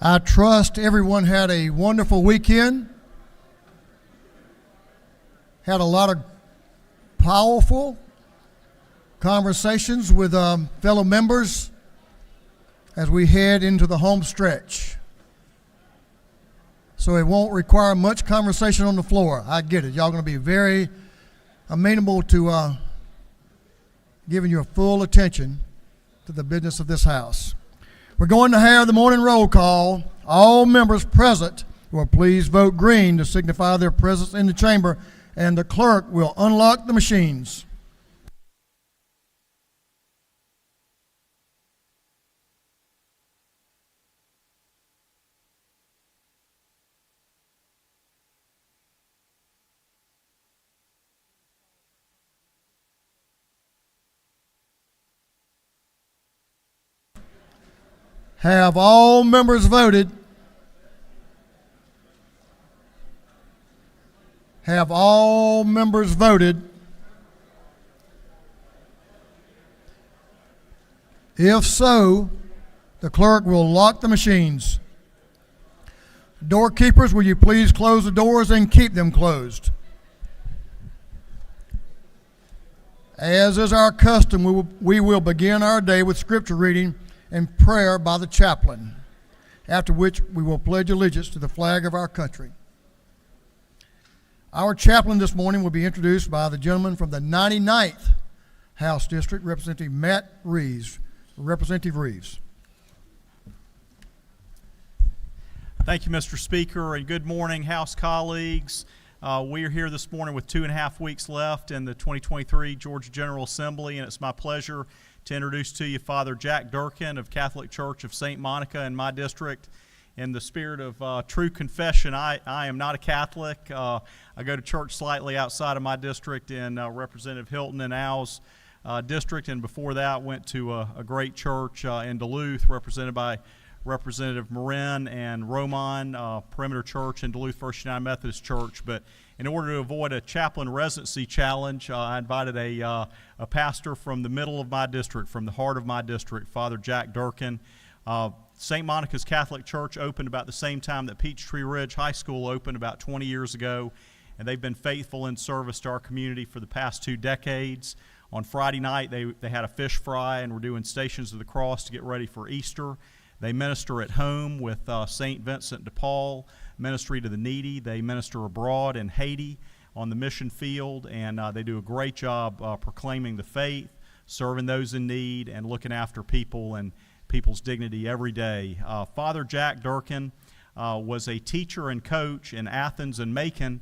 I trust everyone had a wonderful weekend. Had a lot of powerful conversations with fellow members as we head into the home stretch. So it won't require much conversation on the floor. I get it. Y'all going to be very amenable to giving your full attention to the business of this house. We're going to have the morning roll call. All members present will please vote green to signify their presence in the chamber, and the clerk will unlock the machines. Have all members voted? Have all members voted? If so, the clerk will lock the machines. Doorkeepers, will you please close the doors and keep them closed? As is our custom, we will begin our day with scripture reading and prayer by the chaplain, after which we will pledge allegiance to the flag of our country. Our chaplain this morning will be introduced by the gentleman from the 99th House District, Representative Matt Reeves. Representative Reeves. Thank you, Mr. Speaker, and good morning, House colleagues. We are here this morning with 2.5 weeks left in the 2023 Georgia General Assembly, and it's my pleasure to introduce to you Father Jack Durkin of Catholic Church of St. Monica in my district. In the spirit of true confession, I am not a Catholic. I go to church slightly outside of my district in Representative Hilton and Al's district, and before that went to a great church in Duluth represented by Representative Marin and Roman, Perimeter Church in Duluth First United Methodist Church. But in order to avoid a chaplain residency challenge, I invited a pastor from the middle of my district, from the heart of my district, Father Jack Durkin. St. Monica's Catholic Church opened about the same time that Peachtree Ridge High School opened about 20 years ago, and they've been faithful in service to our community for the past 2 decades. On Friday night, they had a fish fry and were doing Stations of the Cross to get ready for Easter. They minister at home with St. Vincent de Paul, Ministry to the Needy. They minister abroad in Haiti on the mission field, and they do a great job proclaiming the faith, serving those in need, and looking after people and people's dignity every day. Father Jack Durkin was a teacher and coach in Athens and Macon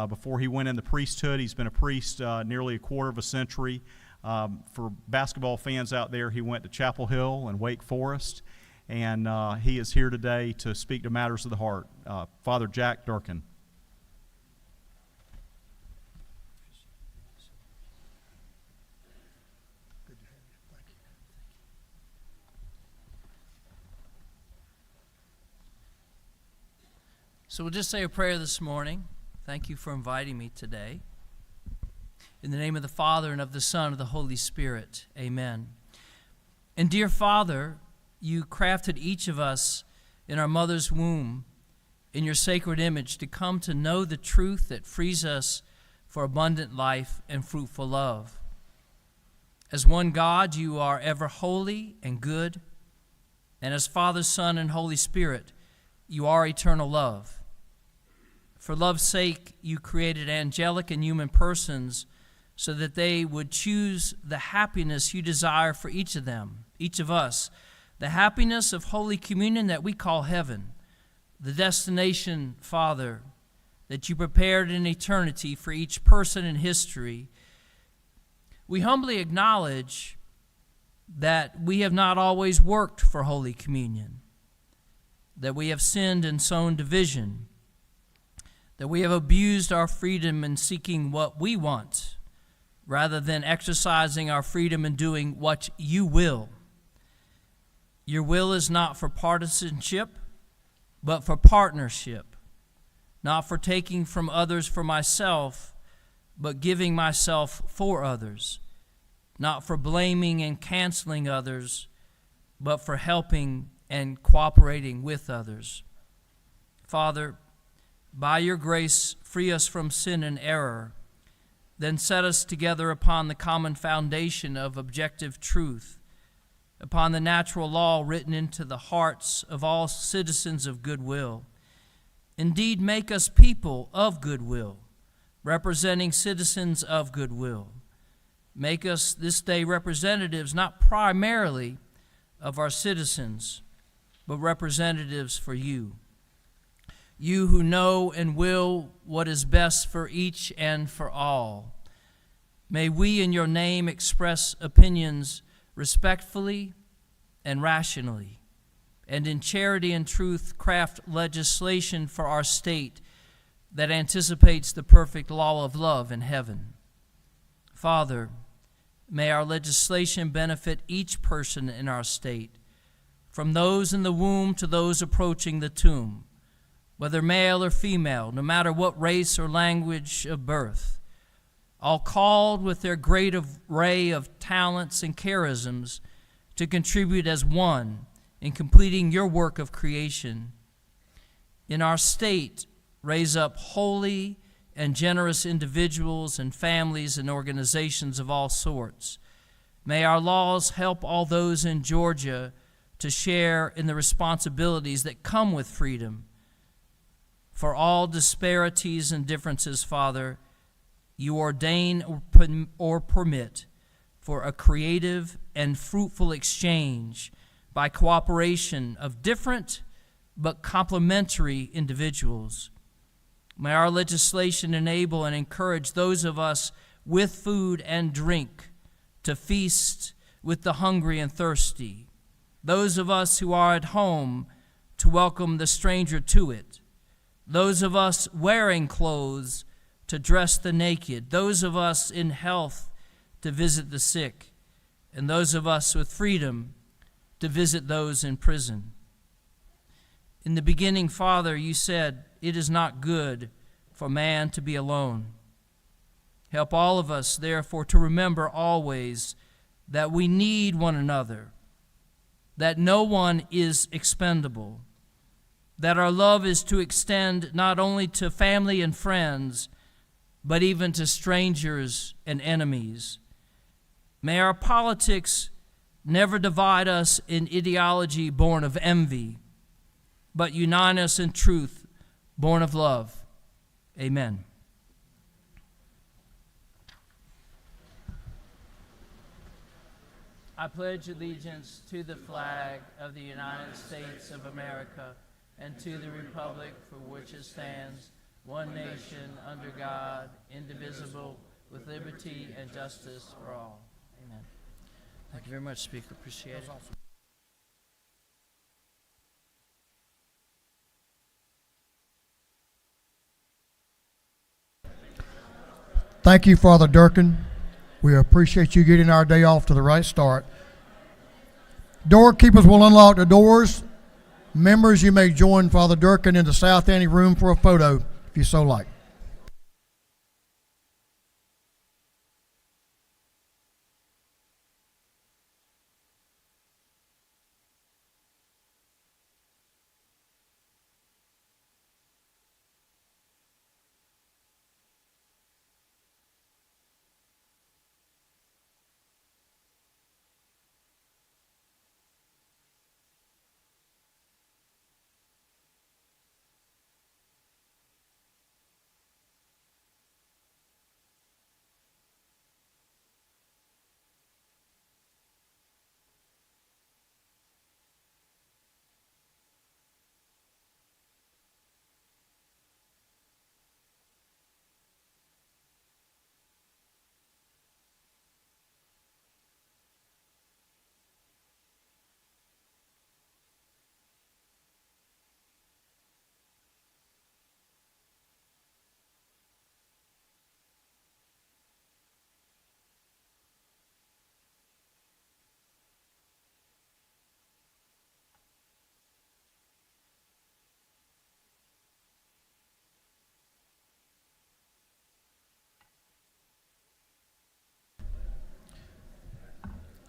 before he went in the priesthood. He's been a priest nearly a quarter of a century. For basketball fans out there, he went to Chapel Hill and Wake Forest. And he is here today to speak to matters of the heart. Father Jack Durkin. Good to have you. Thank you. So we'll just say a prayer this morning. Thank you for inviting me today. In the name of the Father, and of the Son, and of the Holy Spirit. Amen. And dear Father, you crafted each of us in our mother's womb in your sacred image to come to know the truth that frees us for abundant life and fruitful love. As one God, you are ever holy and good, and as Father, Son, and Holy Spirit, you are eternal love. For love's sake, you created angelic and human persons so that they would choose the happiness you desire for each of them, each of us, the happiness of Holy Communion that we call heaven, the destination, Father, that you prepared in eternity for each person in history. We humbly acknowledge that we have not always worked for Holy Communion, that we have sinned and sown division, that we have abused our freedom in seeking what we want rather than exercising our freedom in doing what you will. Your will is not for partisanship, but for partnership, not for taking from others for myself, but giving myself for others, not for blaming and canceling others, but for helping and cooperating with others. Father, by your grace, free us from sin and error, then set us together upon the common foundation of objective truth, upon the natural law written into the hearts of all citizens of goodwill. Indeed, make us people of goodwill, representing citizens of goodwill. Make us this day representatives not primarily of our citizens, but representatives for you. You who know and will what is best for each and for all. May we in your name express opinions respectfully and rationally, and in charity and truth craft legislation for our state that anticipates the perfect law of love in heaven. Father, may our legislation benefit each person in our state, from those in the womb to those approaching the tomb, whether male or female, no matter what race or language of birth, all called with their great array of talents and charisms to contribute as one in completing your work of creation. In our state, raise up holy and generous individuals and families and organizations of all sorts. May our laws help all those in Georgia to share in the responsibilities that come with freedom. For all disparities and differences, Father, you ordain or permit for a creative and fruitful exchange by cooperation of different but complementary individuals. May our legislation enable and encourage those of us with food and drink to feast with the hungry and thirsty, those of us who are at home to welcome the stranger to it, those of us wearing clothes to dress the naked, those of us in health to visit the sick, and those of us with freedom to visit those in prison. In the beginning, Father, you said, it is not good for man to be alone. Help all of us, therefore, to remember always that we need one another, that no one is expendable, that our love is to extend not only to family and friends, but even to strangers and enemies. May our politics never divide us in ideology born of envy, but unite us in truth born of love. Amen. I pledge allegiance to the flag of the United States of America and to the republic for which it stands, one nation, under God, indivisible, with liberty and justice for all. Amen. Thank you very much, Speaker. Appreciate it. Thank you, Father Durkin. We appreciate you getting our day off to the right start. Doorkeepers will unlock the doors. Members, you may join Father Durkin in the South Ante room for a photo, if you so like.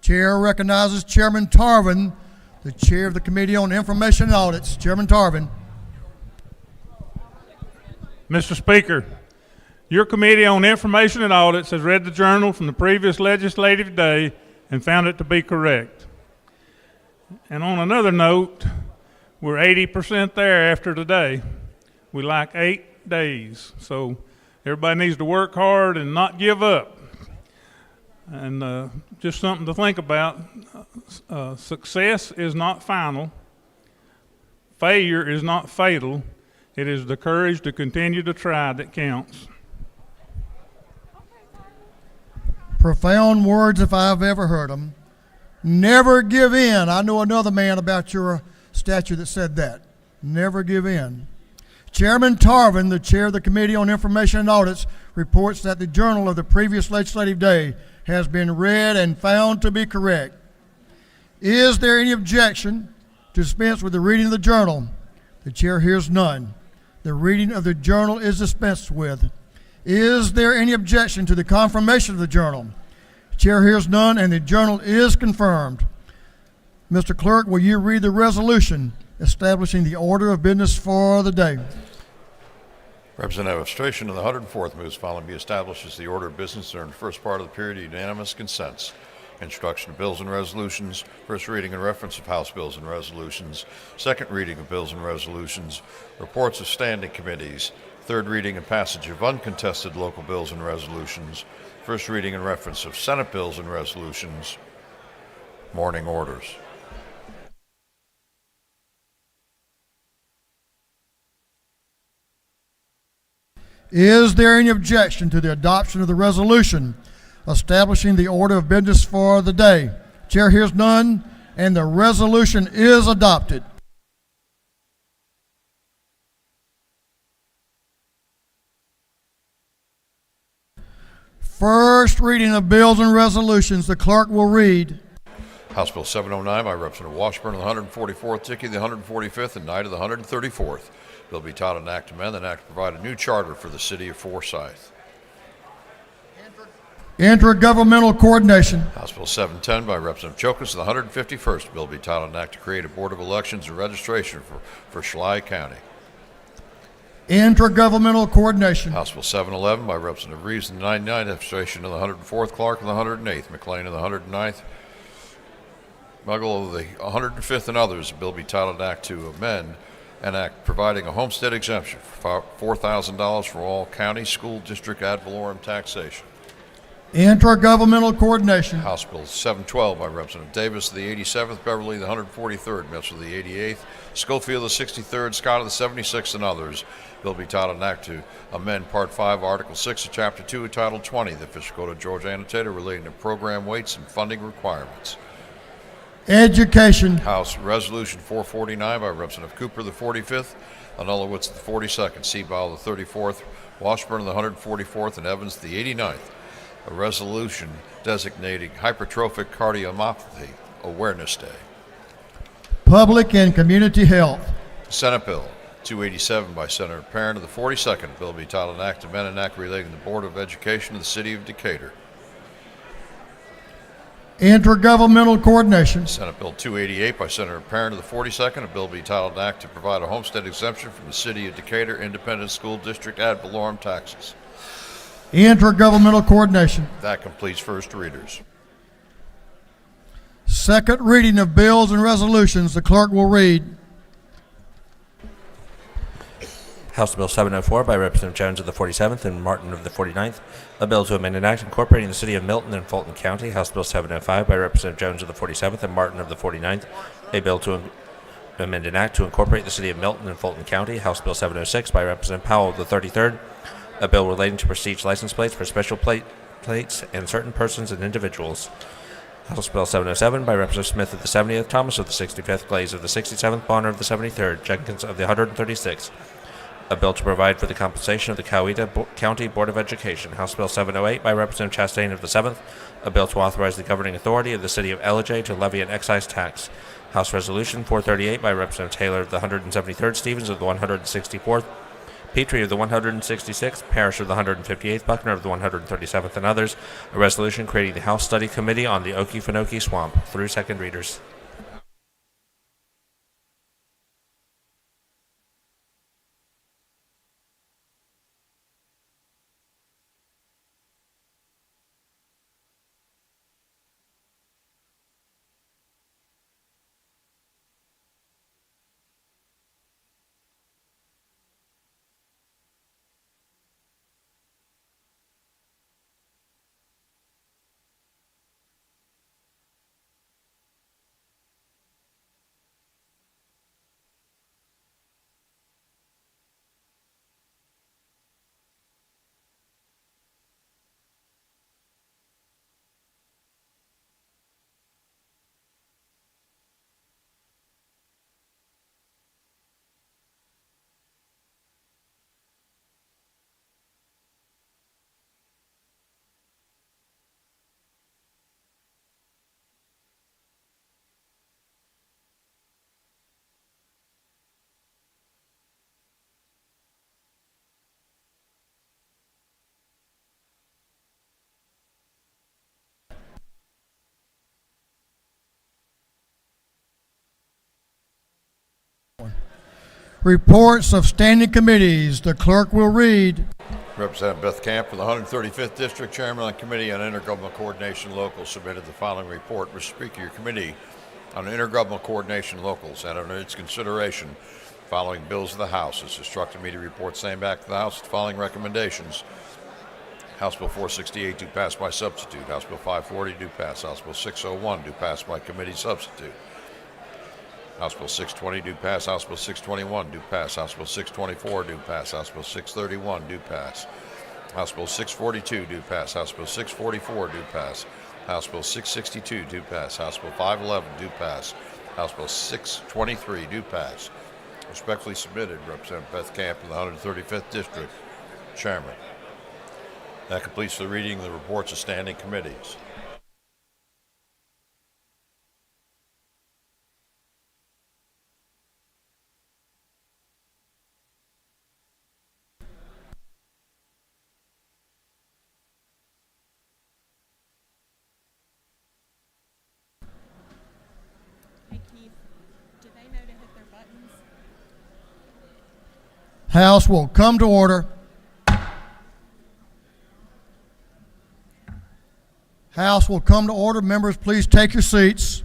Chair recognizes Chairman Tarvin the chair of the Committee on Information and Audits, Chairman Tarvin. Mr. Speaker, your Committee on Information and Audits has read the journal from the previous legislative day and found it to be correct. And on another note, we're 80% there after today. We lack 8 days, so everybody needs to work hard and not give up. And just something to think about. Success is not final. Failure is not fatal. It is the courage to continue to try that counts. Profound words if I've ever heard them. Never give in. I know another man about your statue that said that. Never give in. Chairman Tarvin, the chair of the Committee on Information and Audits, reports that the journal of the previous legislative day has been read and found to be correct. Is there any objection to dispense with the reading of the journal? The chair hears none. The reading of the journal is dispensed with. Is there any objection to the confirmation of the journal? The chair hears none, and the journal is confirmed. Mr. Clerk, will you read the resolution establishing the order of business for the day? Representative Strachan of the 104th moves following be established as the order of business during the first part of the period of unanimous consents. Introduction of bills and resolutions, first reading and reference of House bills and resolutions, second reading of bills and resolutions, reports of standing committees, third reading and passage of uncontested local bills and resolutions, first reading and reference of Senate bills and resolutions, morning orders. Is there any objection to the adoption of the resolution establishing the order of business for the day? Chair hears none, and the resolution is adopted. First reading of bills and resolutions. The clerk will read. House Bill 709 by Representative Washburn of the 144th, Dickey of the 145th, and Knight of the 134th. Bill be taught an act to amend and act to provide a new charter for the city of Forsyth. Intergovernmental coordination. House Bill 710 by Representative Chokas of the 151st. Bill be taught an act to create a Board of Elections and Registration for Schley County. Intergovernmental coordination. House Bill 711 by Representative Reeves of the 99th, Administration of the 104th, Clark of the 108th, McLean of the 109th, Muggle of the 105th, and others. A bill be titled Act to amend an act providing a homestead exemption for $4,000 for all county, school district ad valorem taxation. Intergovernmental coordination. House Bill 712 by Representative Davis of the 87th, Beverly of the 143rd, Mitchell of the 88th, Schofield of the 63rd, Scott of the 76th, and others. Bill be titled an act to amend Part 5, Article 6 of Chapter 2 of Title 20, the Official Code of Georgia Annotated, relating to program weights and funding requirements. Education. House Resolution 449 by Representative Cooper of the 45th, Anulowitz of the 42nd, Seabow of the 34th, Washburn of the 144th, and Evans of the 89th. A resolution designating Hypertrophic Cardiomyopathy Awareness Day. Public and community health. Senate Bill 287 by Senator Parent of the 42nd. Bill be titled an act to amend an act relating to the Board of Education of the City of Decatur. Intergovernmental coordination. Senate Bill 288 by Senator Parent of the 42nd. A bill be titled an act to provide a homestead exemption from the City of Decatur Independent School District ad valorem taxes. Intergovernmental coordination. That completes first readers. Second reading of bills and resolutions. The clerk will read. House Bill 704 by Representative Jones of the 47th and Martin of the 49th. A bill to amend an act incorporating the city of Milton and Fulton County. House Bill 705 by Representative Jones of the 47th and Martin of the 49th. A bill to amend an act to incorporate the city of Milton and Fulton County. House Bill 706 by Representative Powell of the 33rd. A bill relating to prestige license plates for special plates and certain persons and individuals. House Bill 707 by Representative Smith of the 70th, Thomas of the 65th, Glaze of the 67th, Bonner of the 73rd, Jenkins of the 136th. A bill to provide for the compensation of the Coweta County Board of Education. House Bill 708 by Representative Chastain of the 7th. A bill to authorize the governing authority of the city of Ellijay to levy an excise tax. House Resolution 438 by Representative Taylor of the 173rd, Stevens of the 164th, Petrie of the 166th, Parrish of the 158th, Buckner of the 137th, and others. A resolution creating the House Study Committee on the Okefenokee Swamp. Through second readers. Reports of standing committees. The clerk will read. Representative Beth Camp from the 135th District, Chairman of the Committee on Intergovernmental Coordination Locals, submitted the following report. Mr. Speaker, your Committee on Intergovernmental Coordination Locals and under its consideration following bills of the House has instructed me to report same back to the House with the following recommendations. House Bill 468 do pass by substitute. House Bill 540 do pass. House Bill 601 do pass by committee substitute. House Bill 620 do pass. House Bill 621 do pass. House Bill 624 do pass. House Bill 631 do pass. House Bill 642 do pass. House Bill 644 do pass. House Bill 662 do pass. House Bill 511 do pass. House Bill 623 do pass. Respectfully submitted, Representative Beth Camp of the 135th District, Chairman. That completes the reading of the reports of standing committees. Hey Keith, do they know to hit their buttons? House will come to order. House will come to order. Members, please take your seats.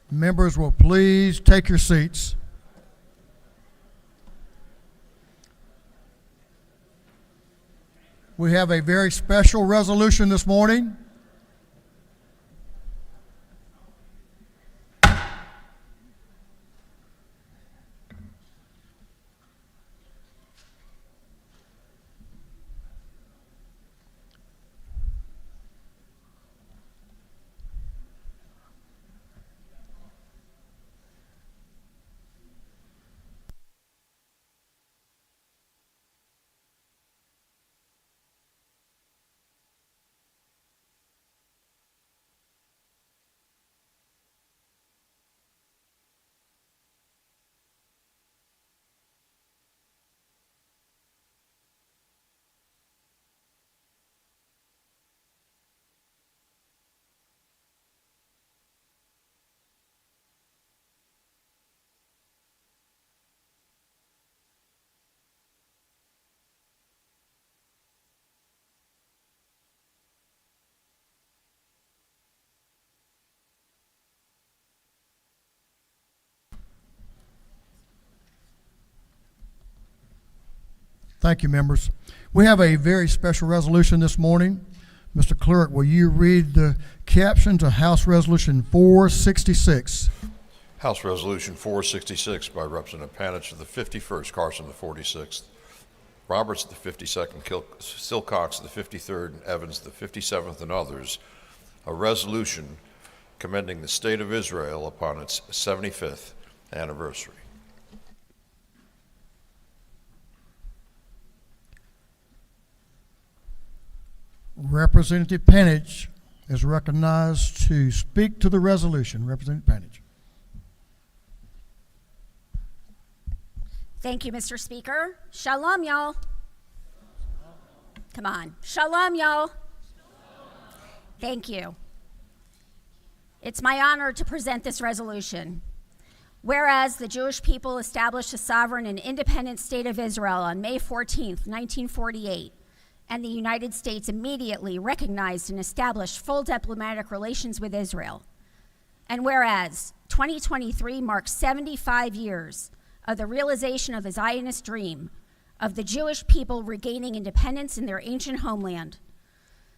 Members will please take your seats. We have a very special resolution this morning. Thank you, members. We have a very special resolution this morning. Mr. Clerk, will you read the caption to House Resolution 466? House Resolution 466 by Representative Panich of the 51st, Carson of the 46th, Roberts of the 52nd, Silcox of the 53rd, and Evans of the 57th, and others, a resolution commending the State of Israel upon its 75th anniversary. Representative Panich is recognized to speak to the resolution. Representative Panich. Thank you, Mr. Speaker. Shalom, y'all. Come on. Shalom, y'all. Thank you. It's my honor to present this resolution. Whereas the Jewish people established a sovereign and independent state of Israel on May 14th, 1948, and the United States immediately recognized and established full diplomatic relations with Israel. And whereas 2023 marks 75 years of the realization of the Zionist dream of the Jewish people regaining independence in their ancient homeland.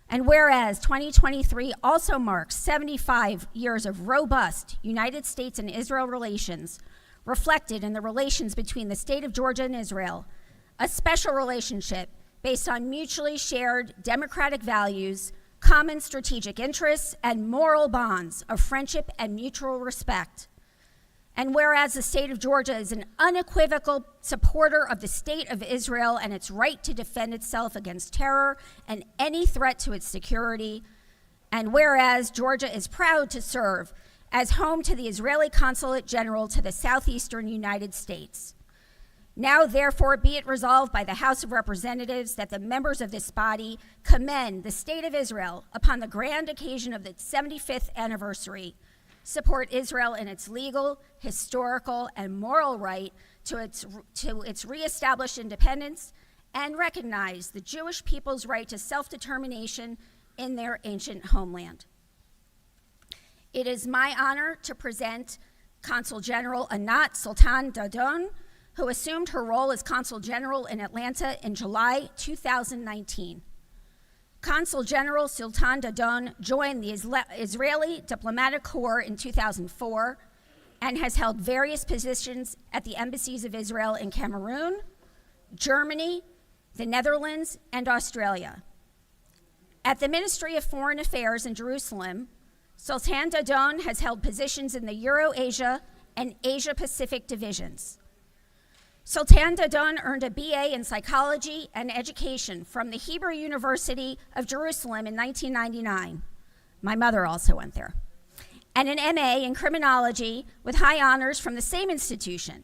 And whereas 2023 also marks 75 years of robust United States and Israel relations reflected in the relations between the state of Georgia and Israel, a special relationship based on mutually shared democratic values, common strategic interests, and moral bonds of friendship and mutual respect. And whereas the state of Georgia is an unequivocal supporter of the state of Israel and its right to defend itself against terror and any threat to its security, and whereas Georgia is proud to serve as home to the Israeli Consulate General to the southeastern United States. Now, therefore, be it resolved by the House of Representatives that the members of this body commend the State of Israel upon the grand occasion of its 75th anniversary, support Israel in its legal, historical, and moral right to its reestablished independence, and recognize the Jewish people's right to self-determination in their ancient homeland. It is my honor to present Consul General Anat Sultan Dadon, who assumed her role as Consul General in Atlanta in July 2019. Consul General Sultan Dadon joined the Israeli Diplomatic Corps in 2004 and has held various positions at the embassies of Israel in Cameroon, Germany, the Netherlands, and Australia. At the Ministry of Foreign Affairs in Jerusalem, Sultan Dadon has held positions in the Euro-Asia and Asia-Pacific divisions. Sultan Dadon earned a BA in Psychology and Education from the Hebrew University of Jerusalem in 1999. My mother also went there. And an MA in Criminology with high honors from the same institution.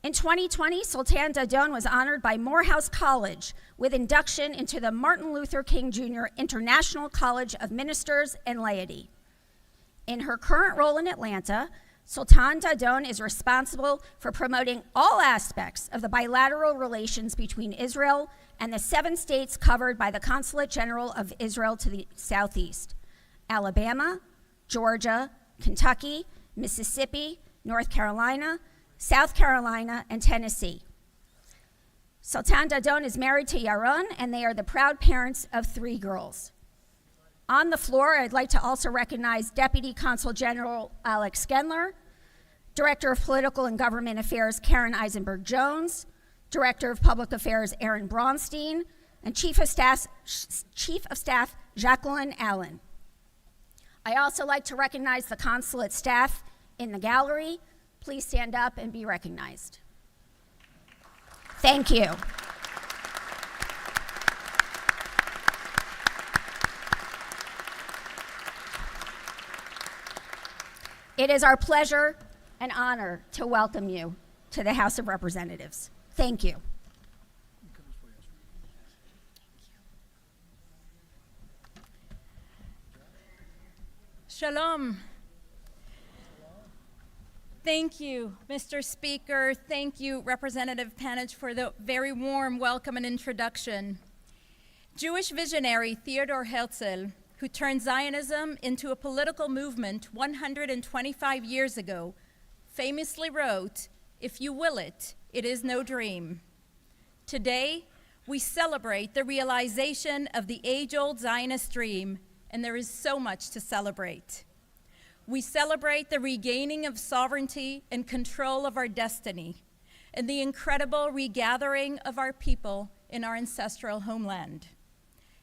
In 2020, Sultan Dadon was honored by Morehouse College with induction into the Martin Luther King Jr. International College of Ministers and Laity. In her current role in Atlanta, Sultan Dadon is responsible for promoting all aspects of the bilateral relations between Israel and the 7 states covered by the Consulate General of Israel to the southeast: Alabama, Georgia, Kentucky, Mississippi, North Carolina, South Carolina, and Tennessee. Sultan Dadon is married to Yaron, and they are the proud parents of 3 girls. On the floor, I'd like to also recognize Deputy Consul General Alex Skenler, Director of Political and Government Affairs Karen Eisenberg-Jones, Director of Public Affairs Aaron Braunstein, and Chief of Staff Jacqueline Allen. I also like to recognize the consulate staff in the gallery. Please stand up and be recognized. Thank you. It is our pleasure and honor to welcome you to the House of Representatives. Thank you. Shalom. Thank you, Mr. Speaker. Thank you, Representative Panich, for the very warm welcome and introduction. Jewish visionary Theodor Herzl, who turned Zionism into a political movement 125 years ago, famously wrote, "If you will it, it is no dream." Today, we celebrate the realization of the age-old Zionist dream, and there is so much to celebrate. We celebrate the regaining of sovereignty and control of our destiny, and the incredible regathering of our people in our ancestral homeland.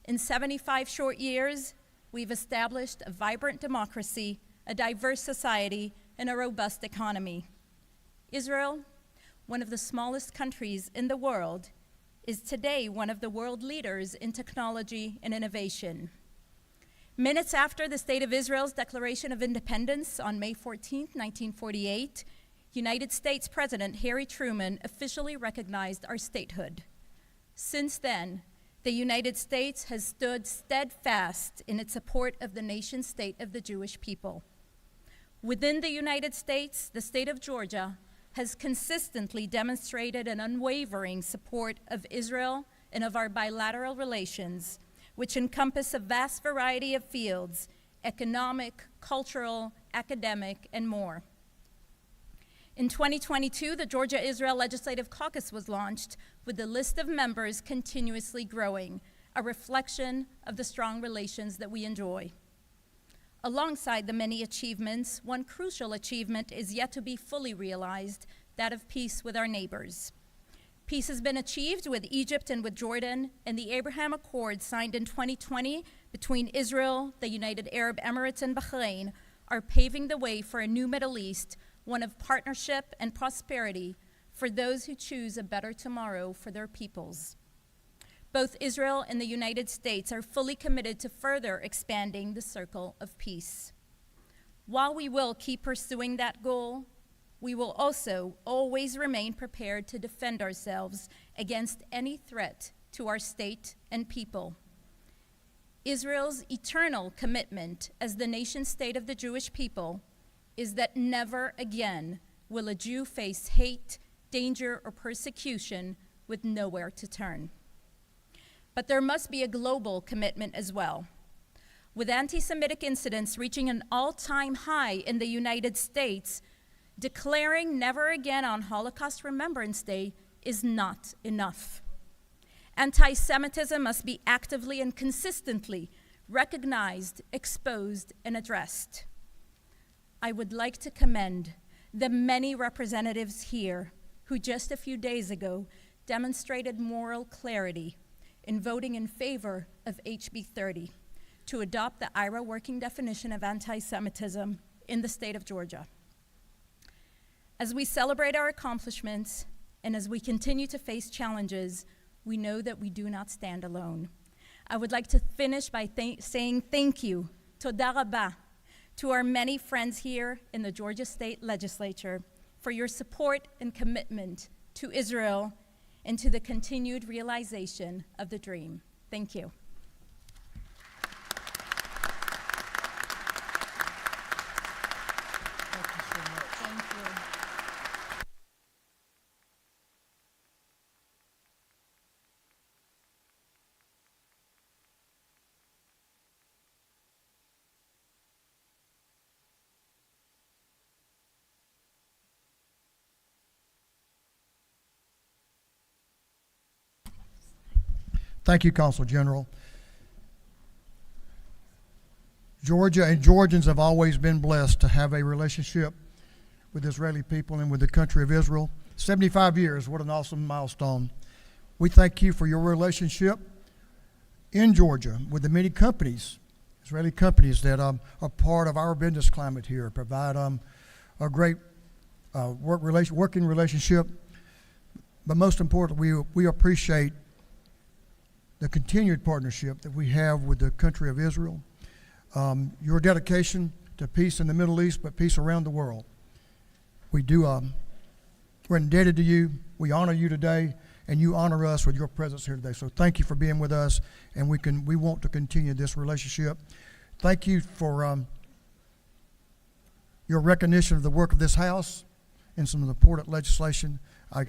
In 75 short years, we've established a vibrant democracy, a diverse society, and a robust economy. Israel, one of the smallest countries in the world, is today one of the world leaders in technology and innovation. Minutes after the State of Israel's Declaration of Independence on May 14, 1948, United States President Harry Truman officially recognized our statehood. Since then, the United States has stood steadfast in its support of the nation-state of the Jewish people. Within the United States, the state of Georgia has consistently demonstrated an unwavering support of Israel and of our bilateral relations, which encompass a vast variety of fields: economic, cultural, academic, and more. In 2022, the Georgia-Israel Legislative Caucus was launched, with the list of members continuously growing, a reflection of the strong relations that we enjoy. Alongside the many achievements, one crucial achievement is yet to be fully realized, that of peace with our neighbors. Peace has been achieved with Egypt and with Jordan, and the Abraham Accords signed in 2020 between Israel, the United Arab Emirates, and Bahrain are paving the way for a new Middle East, one of partnership and prosperity for those who choose a better tomorrow for their peoples. Both Israel and the United States are fully committed to further expanding the circle of peace. While we will keep pursuing that goal, we will also always remain prepared to defend ourselves against any threat to our state and people. Israel's eternal commitment as the nation-state of the Jewish people is that never again will a Jew face hate, danger, or persecution with nowhere to turn. But there must be a global commitment as well. With anti-Semitic incidents reaching an all-time high in the United States, declaring never again on Holocaust Remembrance Day is not enough. Anti-Semitism must be actively and consistently recognized, exposed, and addressed. I would like to commend the many representatives here who just a few days ago demonstrated moral clarity in voting in favor of HB 30 to adopt the IRA working definition of anti-Semitism in the state of Georgia. As we celebrate our accomplishments and as we continue to face challenges, we know that we do not stand alone. I would like to finish by saying thank you, toda rabah, to our many friends here in the Georgia State Legislature for your support and commitment to Israel and to the continued realization of the dream. Thank you. Thank you. Thank you, Consul General. Georgia and Georgians have always been blessed to have a relationship with the Israeli people and with the country of Israel. 75 years, what an awesome milestone. We thank you for your relationship in Georgia with the many companies, Israeli companies that are part of our business climate here, provide a great working relationship. But most importantly, we appreciate the continued partnership that we have with the country of Israel, your dedication to peace in the Middle East, but peace around the world. We're indebted to you. We honor you today, and you honor us with your presence here today. So thank you for being with us, and we want to continue this relationship. Thank you for your recognition of the work of this House and some of the important legislation. I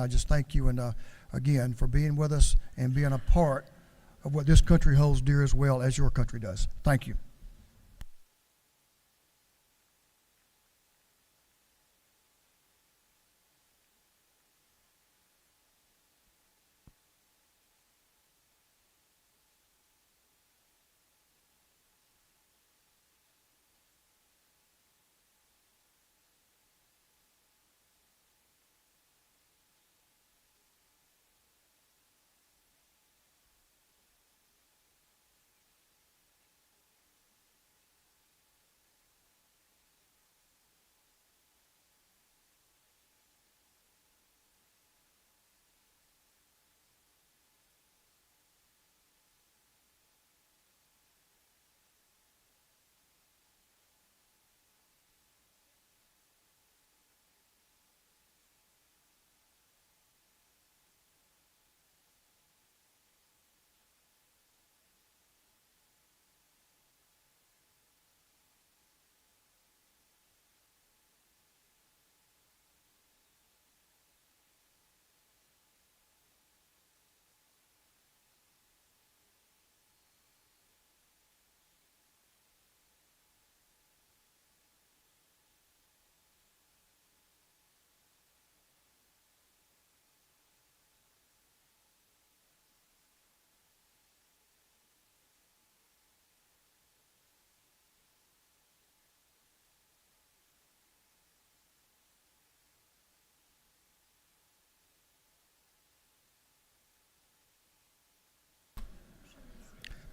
just thank you, and again, for being with us and being a part of what this country holds dear as well as your country does. Thank you.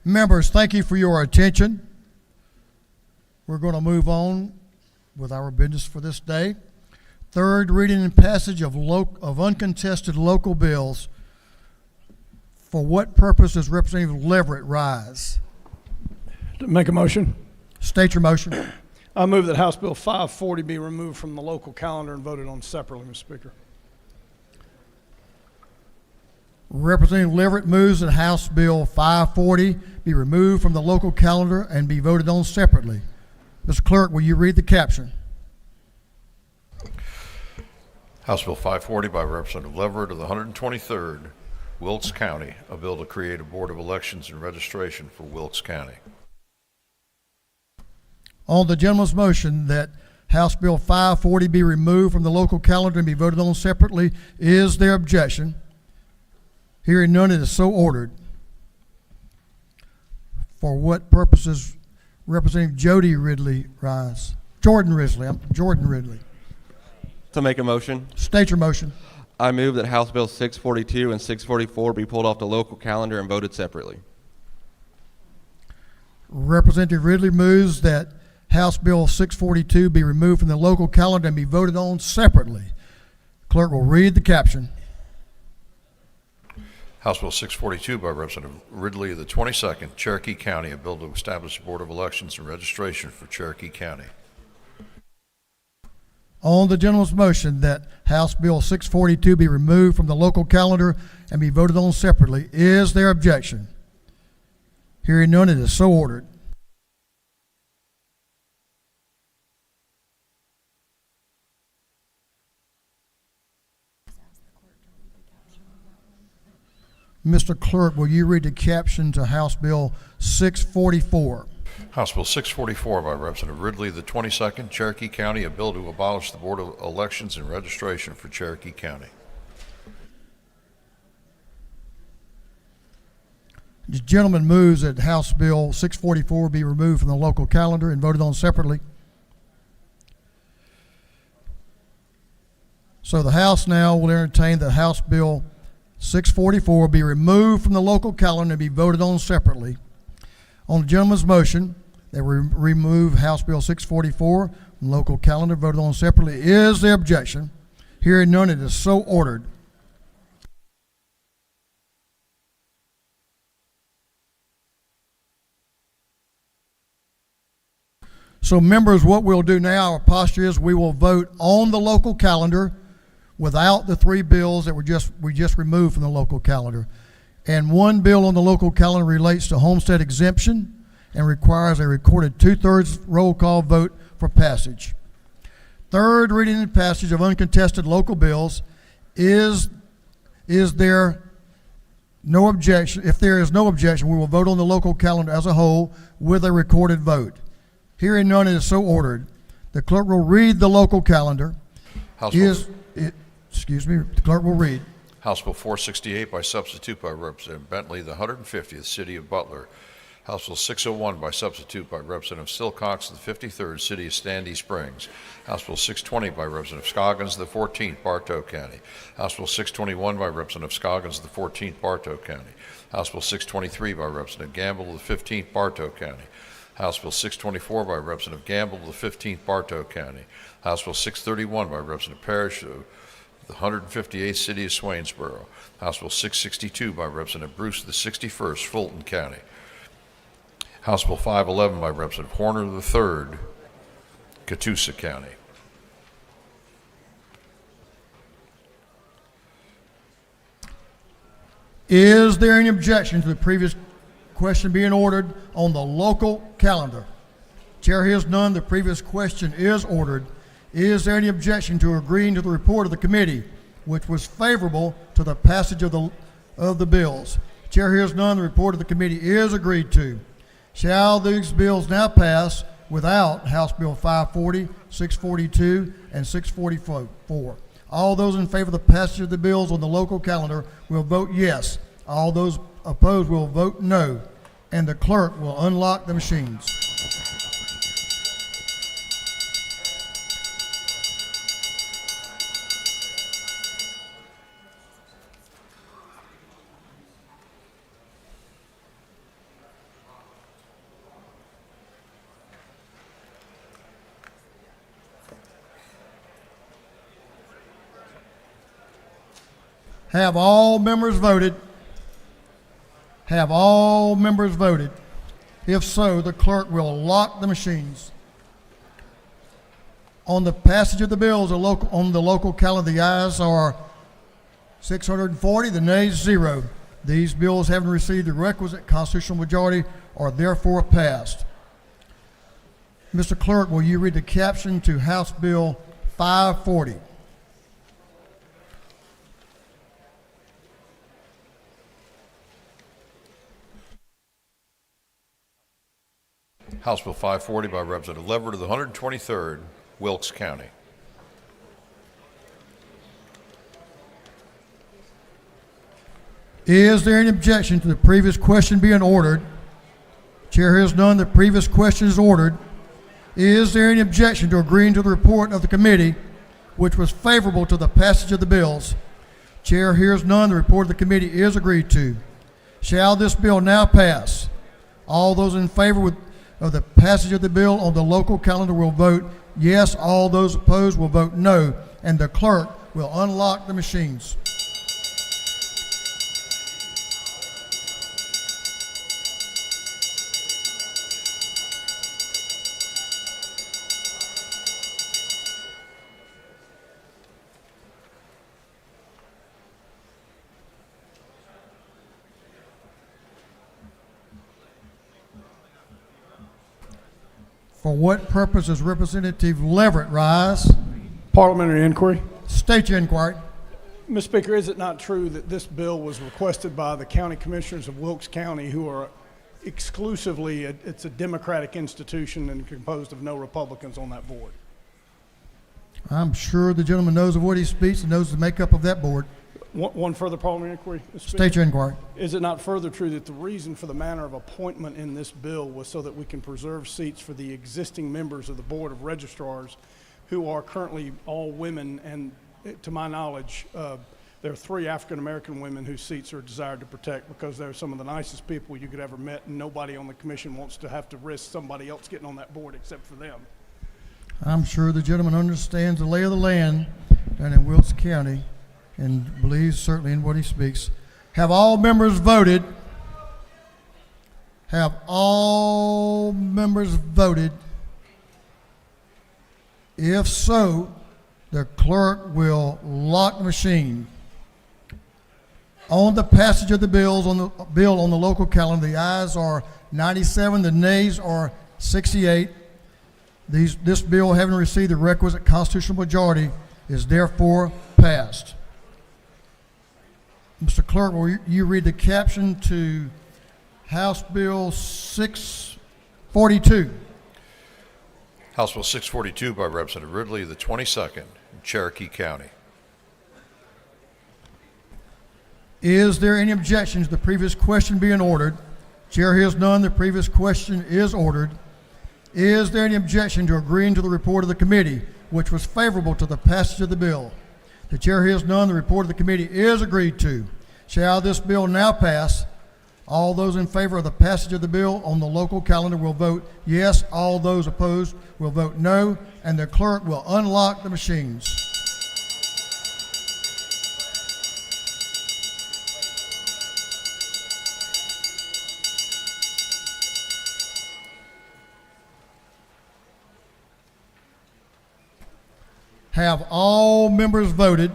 Members, thank you for your attention. We're going to move on with our business for this day. Third reading and passage of uncontested local bills. For what purpose does Representative Leverett rise? To make a motion. State your motion. I move that House Bill 540 be removed from the local calendar and voted on separately, Mr. Speaker. Representative Leverett moves that House Bill 540 be removed from the local calendar and be voted on separately. Mr. Clerk, will you read the caption? House Bill 540 by Representative Leverett of the 123rd, Wilkes County, a bill to create a Board of Elections and Registration for Wilkes County. On the gentleman's motion that House Bill 540 be removed from the local calendar and be voted on separately, is there objection? Hearing none, it is so ordered. For what purposes Representative Jordan Ridley. To make a motion, State your motion. I move that House Bill 642 and 644 be pulled off the local calendar and voted separately. Representative Ridley moves that House Bill 642 be removed from the local calendar and be voted on separately. Clerk will read the caption. House Bill 642 by Representative Ridley of the 22nd, Cherokee County, a bill to establish a Board of Elections and Registration for Cherokee County. On the gentleman's motion that House Bill 642 be removed from the local calendar and be voted on separately, is there objection? Hearing none, it is so ordered. Mr. Clerk, will you read the caption to House Bill 644? House Bill 644 by Representative Ridley of the 22nd, Cherokee County, a bill to abolish the Board of Elections and Registration for Cherokee County. The gentleman moves that House Bill 644 be removed from the local calendar and voted on separately. So the House now will entertain that House Bill 644 be removed from the local calendar and be voted on separately. On the gentleman's motion that we remove House Bill 644 from the local calendar, voted on separately, is there objection? Hearing none, it is so ordered. So members, what we'll do now, our posture is we will vote on the local calendar without the three bills that we just removed from the local calendar. And one bill on the local calendar relates to homestead exemption and requires a recorded 2/3 roll call vote for passage. Third reading and passage of uncontested local bills. Is there no objection? If there is no objection, we will vote on the local calendar as a whole with a recorded vote. Hearing none, it is so ordered. The clerk will read the local calendar. The clerk will read. House Bill 468 by substitute by Representative Bentley, the 150th City of Butler. House Bill 601 by substitute by Representative Silcox, the 53rd City of Sandy Springs. House Bill 620 by Representative Scoggins, the 14th Bartow County. House Bill 621 by Representative Scoggins, the 14th Bartow County. House Bill 623 by Representative Gamble, the 15th Bartow County. House Bill 624 by Representative Gamble, the 15th Bartow County. House Bill 631 by Representative Parrish, the 158th City of Swainsboro. House Bill 662 by Representative Bruce, the 61st Fulton County. House Bill 511 by Representative Horner, the 3rd Catoosa County. Is there any objection to the previous question being ordered on the local calendar? Chair hears none. The previous question is ordered. Is there any objection to agreeing to the report of the committee, which was favorable to the passage of the bills? Chair hears none. The report of the committee is agreed to. Shall these bills now pass without House Bill 540, 642, and 644? All those in favor of the passage of the bills on the local calendar will vote yes. All those opposed will vote no. And the clerk will unlock the machines. Have all members voted? Have all members voted? If so, the clerk will lock the machines. On the passage of the bills on the local calendar, the ayes are 640, the nays 0. These bills, having received the requisite constitutional majority, are therefore passed. Mr. Clerk, will you read the caption to House Bill 540? House Bill 540 by Representative Leverett of the 123rd, Wilkes County. Is there any objection to the previous question being ordered? Chair hears none. The previous question is ordered. Is there any objection to agreeing to the report of the committee, which was favorable to the passage of the bills? Chair hears none. The report of the committee is agreed to. Shall this bill now pass? All those in favor of the passage of the bill on the local calendar will vote yes. All those opposed will vote no. And the clerk will unlock the machines. For what purpose does Representative Leverett rise? Parliamentary inquiry. State your inquiry. Mr. Speaker, is it not true that this bill was requested by the county commissioners of Wilkes County, who are exclusively, it's a Democratic institution and composed of no Republicans on that board? I'm sure the gentleman knows of what he speaks and knows the makeup of that board. One further parliamentary inquiry, Mr. Speaker. State your inquiry. Is it not further true that the reason for the manner of appointment in this bill was so that we can preserve seats for the existing members of the Board of Registrars, who are currently all women, and to my knowledge, there are 3 African-American women whose seats are desired to protect because they're some of the nicest people you could ever met, and nobody on the commission wants to have to risk somebody else getting on that board except for them. I'm sure the gentleman understands the lay of the land down in Wilkes County and believes certainly in what he speaks. Have all members voted? Have all members voted? If so, the clerk will lock the machine. On the passage of the bill on the local calendar, the ayes are 97, the nays are 68. This bill, having received the requisite constitutional majority, is therefore passed. Mr. Clerk, will you read the caption to House Bill 642? House Bill 642 by Representative Ridley of the 22nd, Cherokee County. Is there any objection to the previous question being ordered? Chair hears none. The previous question is ordered. Is there any objection to agreeing to the report of the committee, which was favorable to the passage of the bill? The chair hears none. The report of the committee is agreed to. Shall this bill now pass? All those in favor of the passage of the bill on the local calendar will vote yes. All those opposed will vote no. And the clerk will unlock the machines. Have all members voted?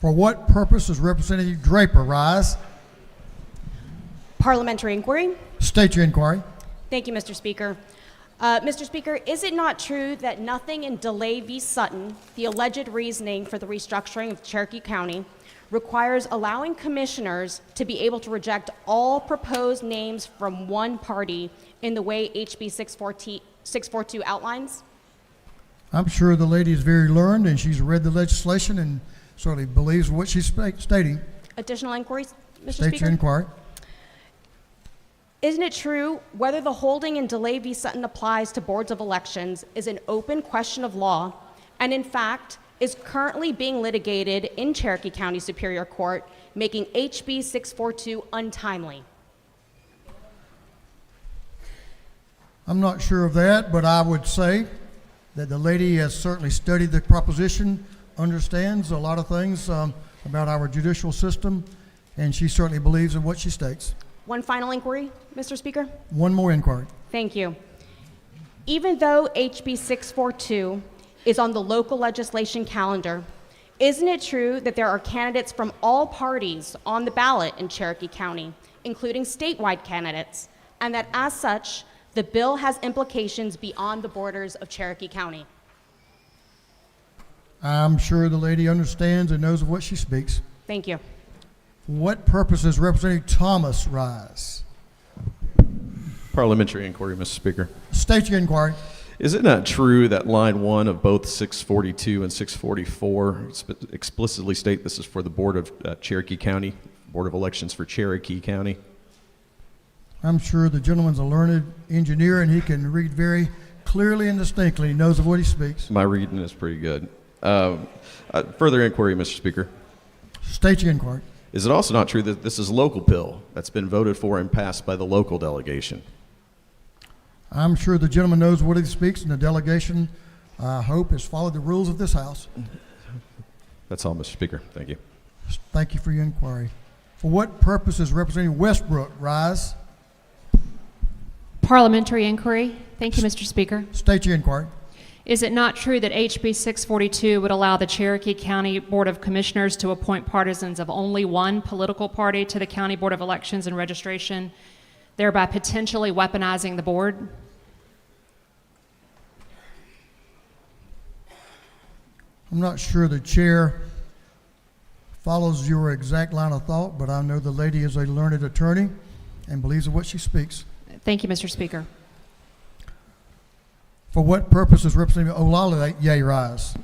For what purpose does Representative Draper rise? Parliamentary inquiry. State your inquiry. Thank you, Mr. Speaker. Mr. Speaker, is it not true that nothing in DeLay v. Sutton, the alleged reasoning for the restructuring of Cherokee County, requires allowing commissioners to be able to reject all proposed names from one party in the way HB 642 outlines? I'm sure the lady is very learned and she's read the legislation and certainly believes what she's stating. Additional inquiries, Mr. State Speaker? your inquiry. Isn't it true whether the holding in DeLay v. Sutton applies to boards of elections is an open question of law, and in fact is currently being litigated in Cherokee County Superior Court, making HB 642 untimely? I'm not sure of that, but I would say that the lady has certainly studied the proposition, understands a lot of things about our judicial system, and she certainly believes in what she states. One final inquiry, Mr. Speaker? One more inquiry. Thank you. Even though HB 642 is on the local legislation calendar, isn't it true that there are candidates from all parties on the ballot in Cherokee County, including statewide candidates, and that as such, the bill has implications beyond the borders of Cherokee County? I'm sure the lady understands and knows of what she speaks. Thank you. For what purpose does Representative Thomas rise? Parliamentary inquiry, Mr. Speaker. State your inquiry. Is it not true that line 1 of both 642 and 644 explicitly state this is for the Board of Cherokee County, Board of Elections for Cherokee County? I'm sure the gentleman's a learned engineer and he can read very clearly and distinctly. He knows of what he speaks. My reading is pretty good. Further inquiry, Mr. Speaker. State your inquiry. Is it also not true that this is a local bill that's been voted for and passed by the local delegation? I'm sure the gentleman knows what he speaks, and the delegation, I hope, has followed the rules of this House. That's all, Mr. Speaker. Thank you. Thank you for your inquiry. For what purpose does Representative Westbrook rise? Parliamentary inquiry. Thank you, Mr. Speaker. State your inquiry. Is it not true that HB 642 would allow the Cherokee County Board of Commissioners to appoint partisans of only one political party to the County Board of Elections and Registration, thereby potentially weaponizing the board? I'm not sure the chair follows your exact line of thought, but I know the lady is a learned attorney and believes in what she speaks. Thank you, Mr. Speaker. For what purpose does Representative Olaleye rise?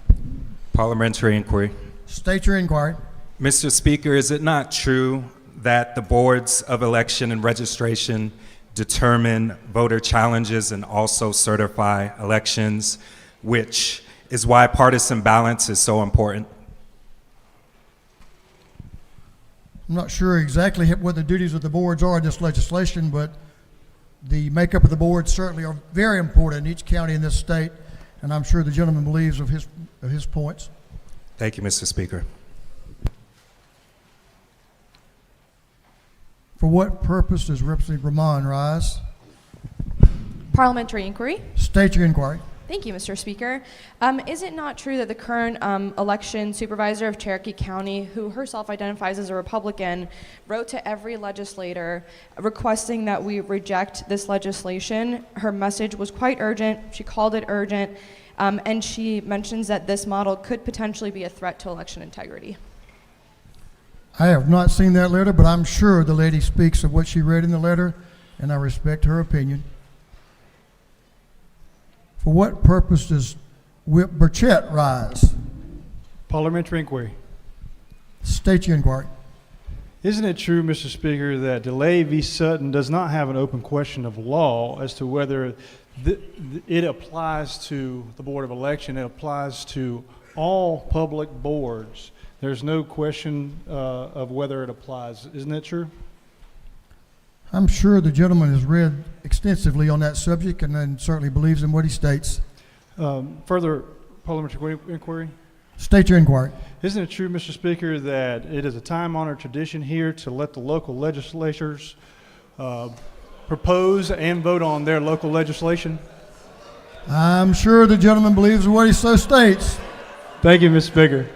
Parliamentary inquiry. State your inquiry. Mr. Speaker, is it not true that the boards of election and registration determine voter challenges and also certify elections, which is why partisan balance is so important? I'm not sure exactly what the duties of the boards are in this legislation, but the makeup of the board certainly are very important in each county in this state, and I'm sure the gentleman believes of his points. Thank you, Mr. Speaker. For what purpose does Representative Ramon rise? Parliamentary inquiry. State your inquiry. Thank you, Mr. Speaker. Is it not true that the current election supervisor of Cherokee County, who herself identifies as a Republican, wrote to every legislator requesting that we reject this legislation? Her message was quite urgent. She called it urgent, and she mentions that this model could potentially be a threat to election integrity. I have not seen that letter, but I'm sure the lady speaks of what she read in the letter, and I respect her opinion. For what purpose does Whip Burchett rise? Parliamentary inquiry. State your inquiry. Isn't it true, Mr. Speaker, that DeLay v. Sutton does not have an open question of law as to whether it applies to the Board of Election? It applies to all public boards. There's no question of whether it applies. Isn't that true? I'm sure the gentleman has read extensively on that subject and then certainly believes in what he states. Further parliamentary inquiry. State your inquiry. Isn't it true, Mr. Speaker, that it is a time-honored tradition here to let the local legislatures propose and vote on their local legislation? I'm sure the gentleman believes in what he so states. Thank you, Mr. Speaker.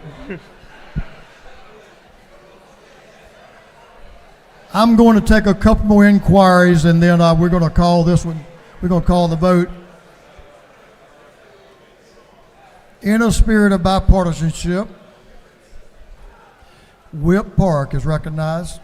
I'm going to take a couple more inquiries and then we're going to call this one, we're going to call the vote. In a spirit of bipartisanship, Whip Park is recognized.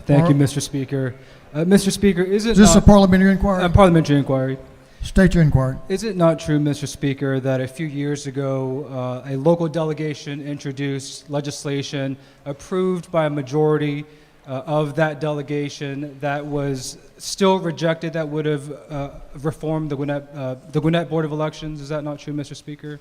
Thank you, Mr. Speaker. Mr. Speaker, is it this not... a parliamentary inquiry? Parliamentary inquiry. State your inquiry. Is it not true, Mr. Speaker, that a few years ago a local delegation introduced legislation approved by a majority of that delegation that was still rejected, that would have reformed the Gwinnett Board of Elections? Is that not true, Mr. Speaker?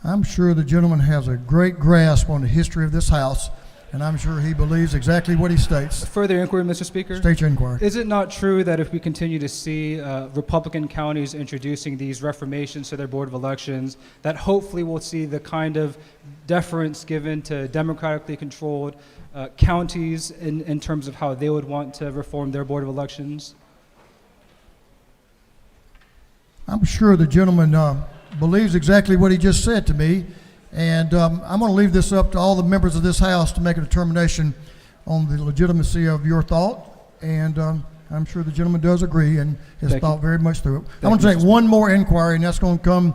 I'm sure the gentleman has a great grasp on the history of this House, and I'm sure he believes exactly what he states. Further inquiry, Mr. Speaker? State your inquiry. Is it not true that if we continue to see Republican counties introducing these reformations to their Board of Elections, that hopefully we'll see the kind of deference given to democratically controlled counties in terms of how they would want to reform their Board of Elections? I'm sure the gentleman believes exactly what he just said to me, and I'm going to leave this up to all the members of this House to make a determination on the legitimacy of your thought, and I'm sure the gentleman does agree and has thought very much through it. I want to take one more inquiry, and that's going to come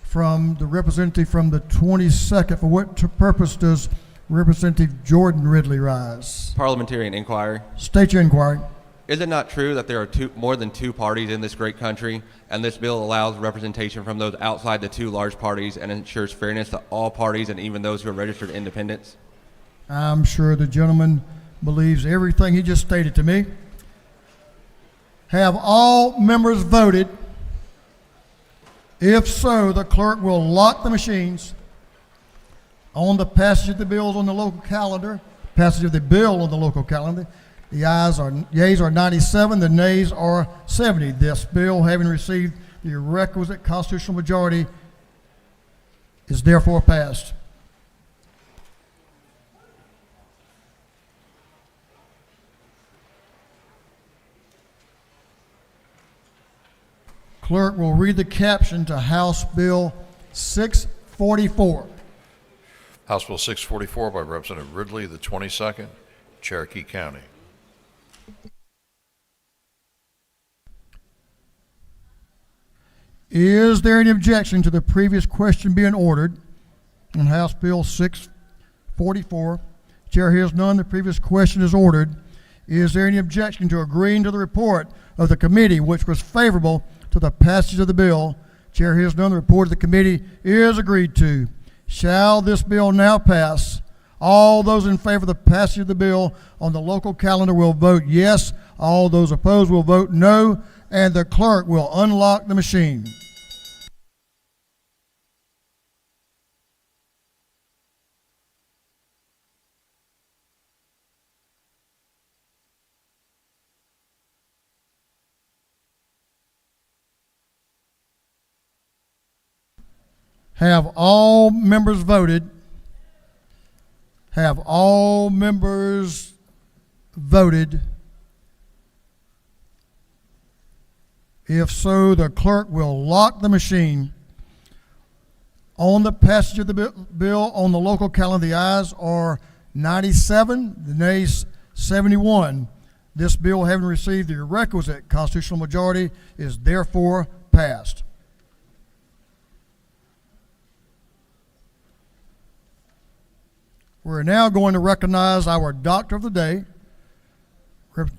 from the representative from the 22nd. For what purpose does Representative Jordan Ridley rise? Parliamentarian inquiry. State your inquiry. Is it not true that there are more than two parties in this great country, and this bill allows representation from those outside the two large parties and ensures fairness to all parties and even those who are registered independents? I'm sure the gentleman believes everything he just stated to me. Have all members voted? If so, the clerk will lock the machines on the passage of the bills on the local calendar, passage of the bill on the local calendar. The yeas are 97, the nays are 70. This bill, having received the requisite constitutional majority, is therefore passed. Clerk will read the caption to House Bill 644. House Bill 644 by Representative Ridley, the 22nd, Cherokee County. Is there any objection to the previous question being ordered on House Bill 644? Chair hears none. The previous question is ordered. Is there any objection to agreeing to the report of the committee, which was favorable to the passage of the bill? Chair hears none. The report of the committee is agreed to. Shall this bill now pass? All those in favor of the passage of the bill on the local calendar will vote yes. All those opposed will vote no. And the clerk will unlock the machine. Have all members voted? Have all members voted? If so, the clerk will lock the machine on the passage of the bill on the local calendar. The ayes are 97, the nays 71. This bill, having received the requisite constitutional majority, is therefore passed. We're now going to recognize our Doctor of the Day.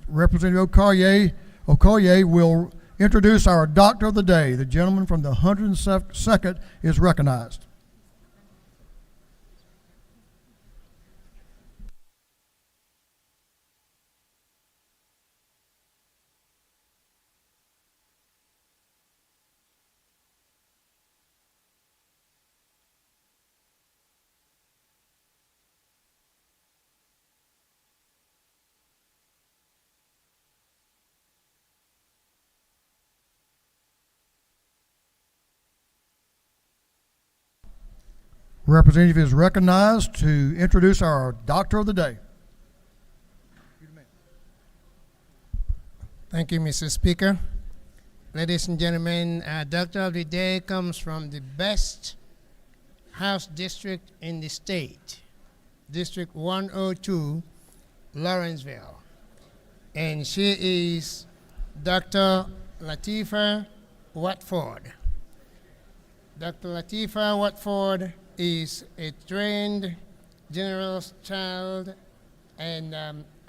Representative Okoye will introduce our Doctor of the Day. The gentleman from the 102nd is recognized. Representative is recognized to introduce our Doctor of the Day. Thank you, Mr. Speaker. Ladies and gentlemen, our Doctor of the Day comes from the best House district in the state, District 102, Lawrenceville. And she is Dr. Latifa Watford. Dr. Latifa Watford is a trained general child and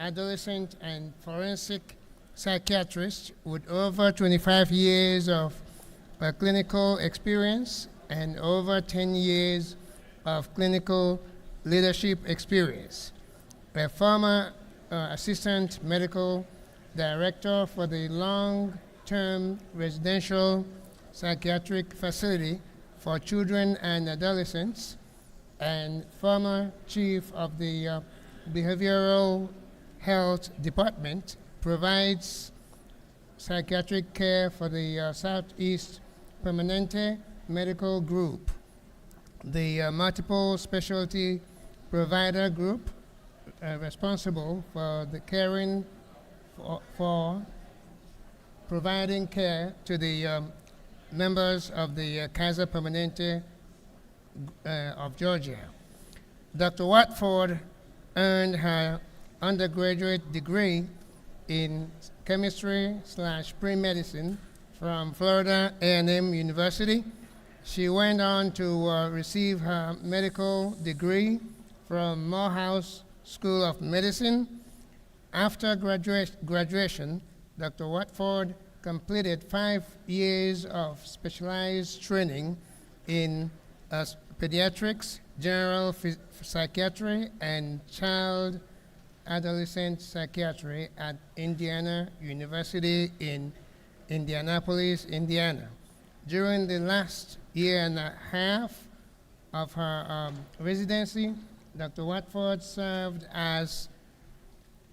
adolescent and forensic psychiatrist with over 25 years of clinical experience and over 10 years of clinical leadership experience. A former assistant medical director for the long-term residential psychiatric facility for children and adolescents, and former chief of the Behavioral Health Department, provides psychiatric care for the Southeast Permanente Medical Group, the multiple specialty provider group responsible for the caring for providing care to the members of the Kaiser Permanente of Georgia. Dr. Watford earned her undergraduate degree in chemistry/pre-medicine from Florida A&M University She went on to receive her medical degree from Morehouse School of Medicine. After graduation, Dr. Watford completed 5 years of specialized training in pediatrics, general psychiatry, and child adolescent psychiatry at Indiana University in Indianapolis, Indiana. During the last year and a half of her residency, Dr. Watford served as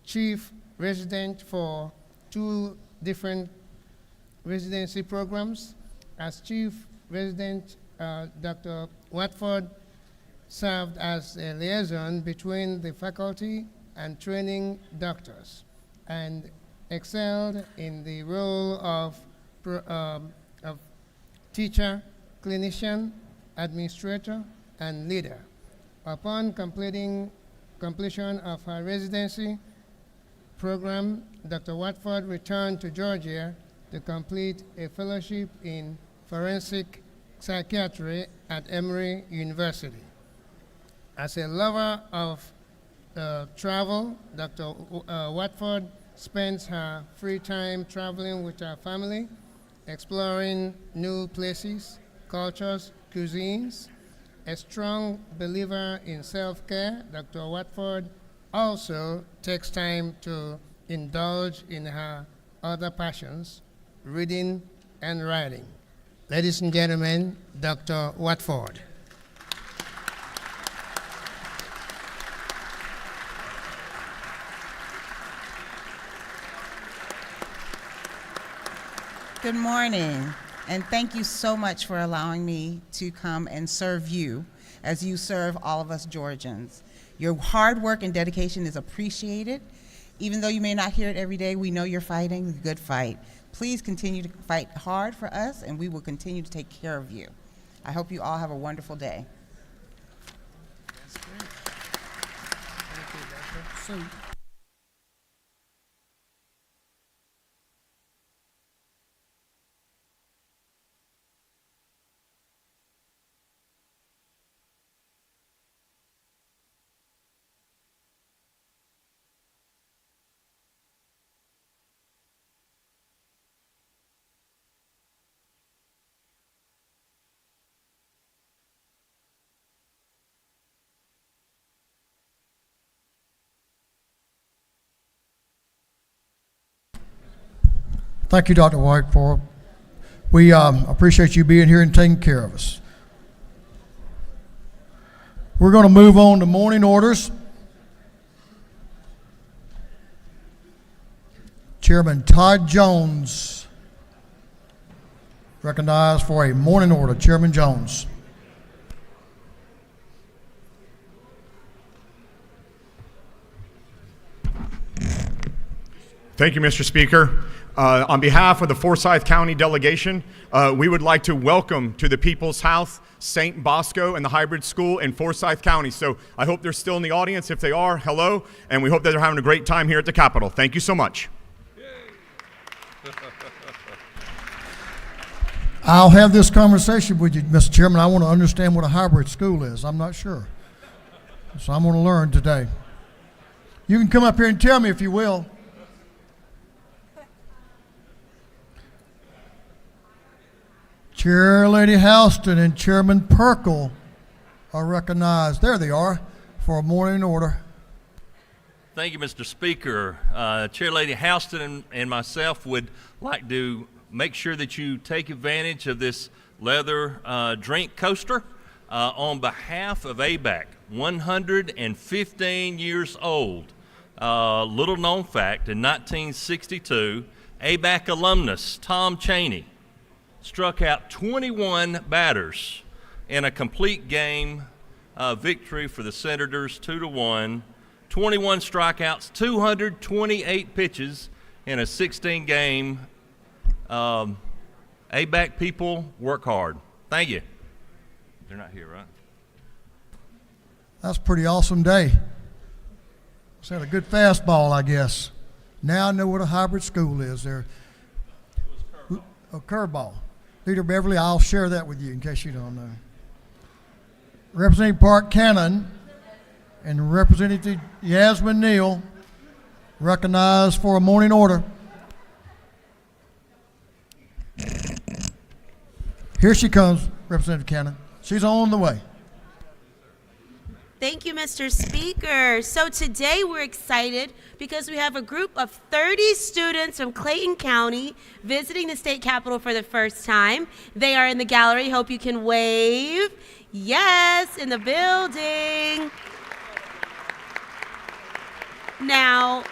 chief resident for 2 different residency programs. As chief resident, Dr. Watford served as a liaison between the faculty and training doctors and excelled in the role of teacher, clinician, administrator, and leader. Upon completion of her residency program, Dr. Watford returned to Georgia to complete a fellowship in forensic psychiatry at Emory University. As a lover of travel, Dr. Watford spends her free time traveling with her family, exploring new places, cultures, cuisines. A strong believer in self-care, Dr. Watford also takes time to indulge in her other passions, reading and writing. Ladies and gentlemen, Dr. Watford. Good morning, and thank you so much for allowing me to come and serve you as you serve all of us Georgians. Your hard work and dedication is appreciated. Even though you may not hear it every day, we know you're fighting a good fight. Please continue to fight hard for us, and we will continue to take care of you. I hope you all have a wonderful day. That's great. Thank you, Dr. Sue. Thank you, Dr. Whiteford. We appreciate you being here and taking care of us. We're going to move on to morning orders. Chairman Todd Jones, recognized for a morning order. Chairman Jones. Thank you, Mr. Speaker. On behalf of the Forsyth County delegation, we would like to welcome to the People's House St. Bosco and the Hybrid School in Forsyth County. So I hope they're still in the audience. If they are, hello, and we hope that they're having a great time here at the Capitol. Thank you so much. I'll have this conversation with you, Mr. Chairman. I want to understand what a hybrid school is. I'm not sure. So I'm going to learn today. You can come up here and tell me if you will. Chair Lady Houston and Chairman Perkle are recognized. There they are for a morning order. Thank you, Mr. Speaker. Chair Lady Houston and myself would like to make sure that you take advantage of this leather drink coaster on behalf of ABAC, 115 years old. Little known fact, in 1962, ABAC alumnus Tom Cheney struck out 21 batters in a complete game victory for the Senators, 2-1. 21 strikeouts, 228 pitches in a 16-game. ABAC people work hard. Thank you. They're not here, right? That's a pretty awesome day. Just had a good fastball, I guess. Now I know what a hybrid school is. There, a curveball. Leader Beverly, I'll share that with you in case you don't know. Representative Park Cannon and Representative Yasmin Neal recognized for a morning order. Here she comes, Representative Cannon. She's on the way. Thank you, Mr. Speaker. So today we're excited because we have a group of 30 students from Clayton County visiting the state capitol for the first time. They are in the gallery. Hope you can wave. Yes, in the building. Now,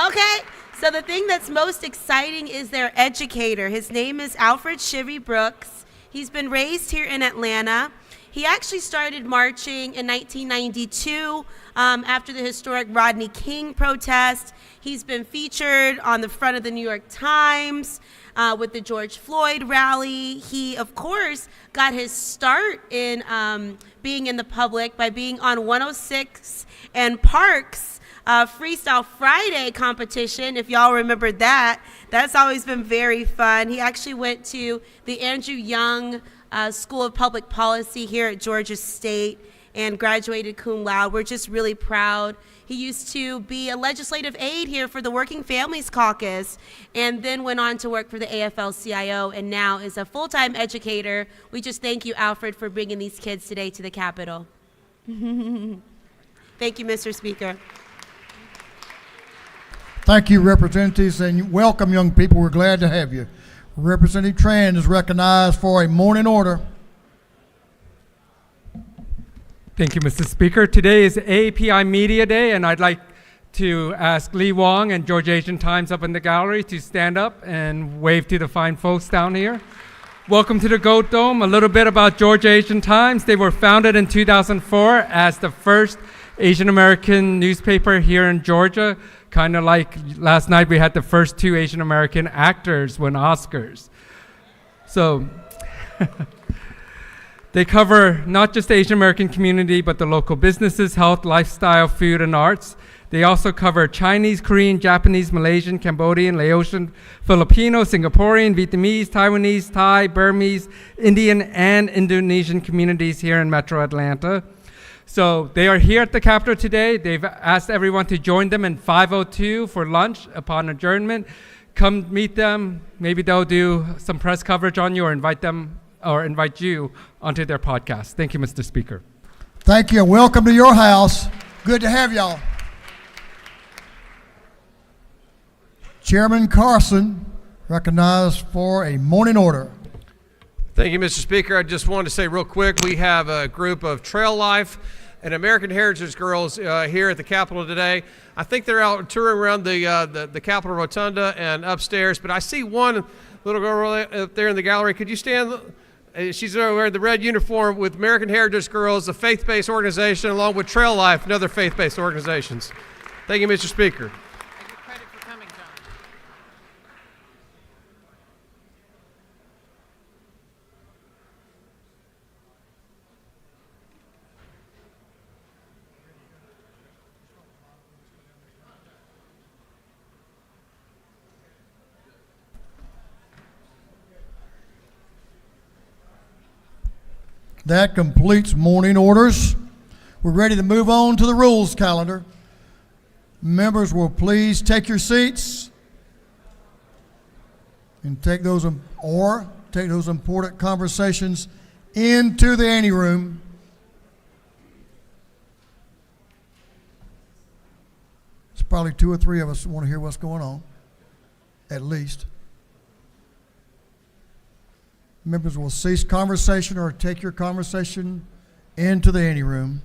okay, so the thing that's most exciting is their educator. His name is Alfred Shivy Brooks. He's been raised here in Atlanta. He actually started marching in 1992 after the historic Rodney King protest. He's been featured on the front of the New York Times with the George Floyd rally. He, of course, got his start in being in the public by being on 106 and Park's Freestyle Friday competition, if y'all remember that. That's always been very fun. He actually went to the Andrew Young School of Public Policy here at Georgia State and graduated cum laude. We're just really proud. He used to be a legislative aide here for the Working Families Caucus and then went on to work for the AFL-CIO and now is a full-time educator. We just thank you, Alfred, for bringing these kids today to the Capitol. Thank you, Mr. Speaker. Thank you, representatives, and welcome, young people. We're glad to have you. Representative Tran is recognized for a morning order. Thank you, Mr. Speaker. Today is API Media Day, and I'd like to ask Lee Wong and Georgia Asian Times up in the gallery to stand up and wave to the fine folks down here. Welcome to the Goat Dome. A little bit about Georgia Asian Times. They were founded in 2004 as the first Asian American newspaper here in Georgia. Kind of like last night we had the first 2 Asian American actors win Oscars. So they cover not just the Asian American community, but the local businesses, health, lifestyle, food, and arts. They also cover Chinese, Korean, Japanese, Malaysian, Cambodian, Laotian, Filipino, Singaporean, Vietnamese, Taiwanese, Thai, Burmese, Indian, and Indonesian communities here in Metro Atlanta. So they are here at the Capitol today. They've asked everyone to join them in 502 for lunch upon adjournment. Come meet them. Maybe they'll do some press coverage on you or invite you onto their podcast. Thank you, Mr. Speaker. Thank you. Welcome to your house. Good to have y'all. Chairman Carson recognized for a morning order. Thank you, Mr. Speaker. I just wanted to say real quick, we have a group of Trail Life and American Heritage girls here at the Capitol today. I think they're out touring around the Capitol Rotunda and upstairs, but I see one little girl up there in the gallery. Could you stand? She's wearing the red uniform with American Heritage Girls, a faith-based organization, along with Trail Life and other faith-based organizations. Thank you, Mr. Speaker. That completes morning orders. We're ready to move on to the rules calendar. Members will please take your seats and take those important conversations into the anteroom. There's probably 2 or 3 of us who want to hear what's going on, at least. Members will cease conversation or take your conversation into the anteroom.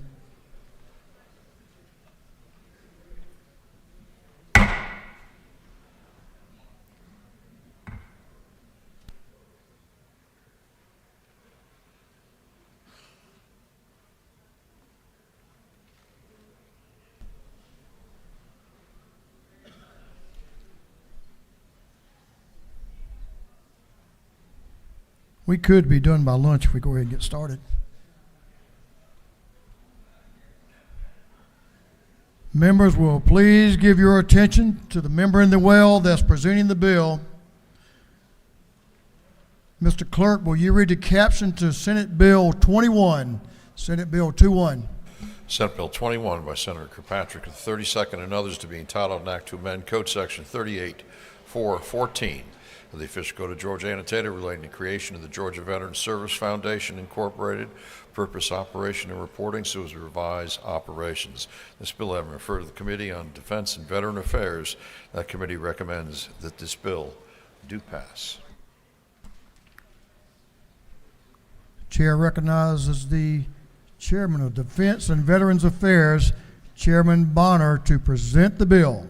We could be done by lunch if we go ahead and get started. Members will please give your attention to the member in the well that's presenting the bill. Mr. Clerk, will you read the caption to Senate Bill 21? Senate Bill 21. Senate Bill 21 by Senator Kirkpatrick of the 32nd and others to be entitled an act to amend Code Section 38-414 of the Official Code of Georgia Annotated relating to creation of the Georgia Veterans Service Foundation Incorporated, purpose, operation, and reporting so as to revise operations. This bill having referred to the Committee on Defense and Veteran Affairs, that committee recommends that this bill do pass. Chair recognizes the Chairman of Defense and Veterans Affairs, Chairman Bonner, to present the bill.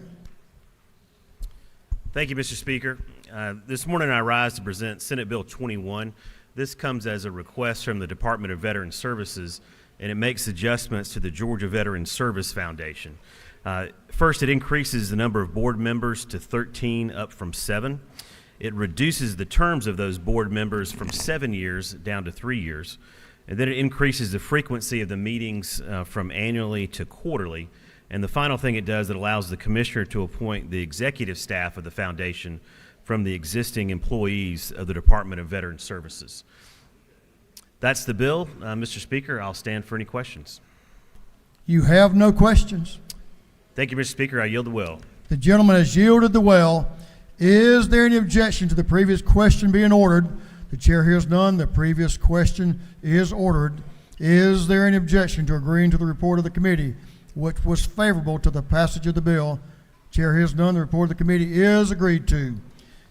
Thank you, Mr. Speaker. This morning I rise to present Senate Bill 21. This comes as a request from the Department of Veteran Services, and it makes adjustments to the Georgia Veterans Service Foundation. First, it increases the number of board members to 13, up from 7. It reduces the terms of those board members from 7 years down to 3 years. And then it increases the frequency of the meetings from annually to quarterly. And the final thing it does, it allows the commissioner to appoint the executive staff of the foundation from the existing employees of the Department of Veteran Services. That's the bill. Mr. Speaker, I'll stand for any questions. You have no questions. Thank you, Mr. Speaker. I yield the will. The gentleman has yielded the well. Is there any objection to the previous question being ordered? The chair hears none. The previous question is ordered. Is there any objection to agreeing to the report of the committee, which was favorable to the passage of the bill? Chair hears none. The report of the committee is agreed to.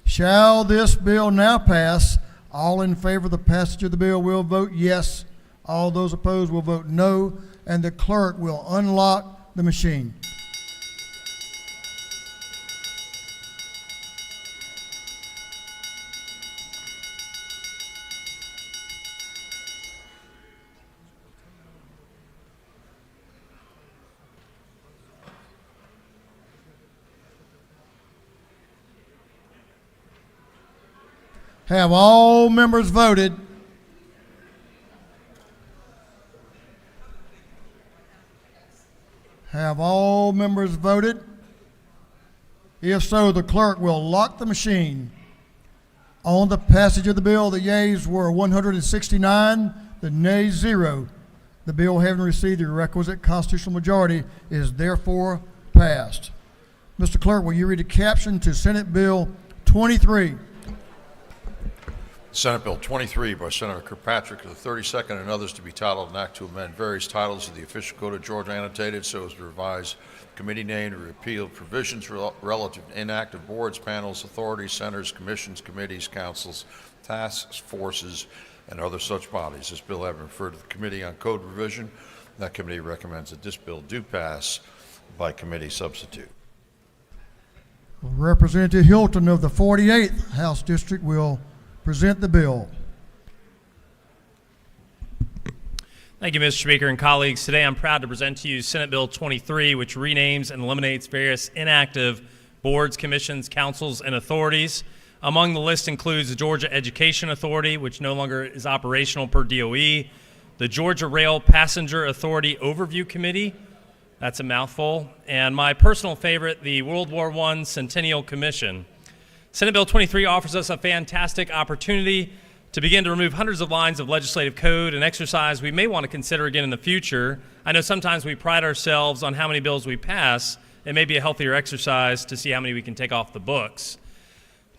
Shall this bill now pass? All in favor of the passage of the bill will vote yes. All those opposed will vote no. And the clerk will unlock the machine. Have all members voted? Have all members voted? If so, the clerk will lock the machine. On the passage of the bill, the yeas were 169, the nays 0. The bill, having received the requisite constitutional majority, is therefore passed. Mr. Clerk, will you read the caption to Senate Bill 23? Senate Bill 23 by Senator Kirkpatrick of the 32nd and others to be titled an act to amend various titles of the Official Code of Georgia Annotated so as to revise committee name and repeal provisions relative to inactive boards, panels, authorities, centers, commissions, committees, councils, task forces, and other such bodies. This bill having referred to the Committee on Code Revision, that committee recommends that this bill do pass by committee substitute. Representative Hilton of the 48th House District will present the bill. Thank you, Mr. Speaker and colleagues. Today I'm proud to present to you Senate Bill 23, which renames and eliminates various inactive boards, commissions, councils, and authorities. Among the list includes the Georgia Education Authority, which no longer is operational per DOE, the Georgia Rail Passenger Authority Overview Committee, that's a mouthful, and my personal favorite, the World War I Centennial Commission. Senate Bill 23 offers us a fantastic opportunity to begin to remove hundreds of lines of legislative code, an exercise we may want to consider again in the future. I know sometimes we pride ourselves on how many bills we pass. It may be a healthier exercise to see how many we can take off the books.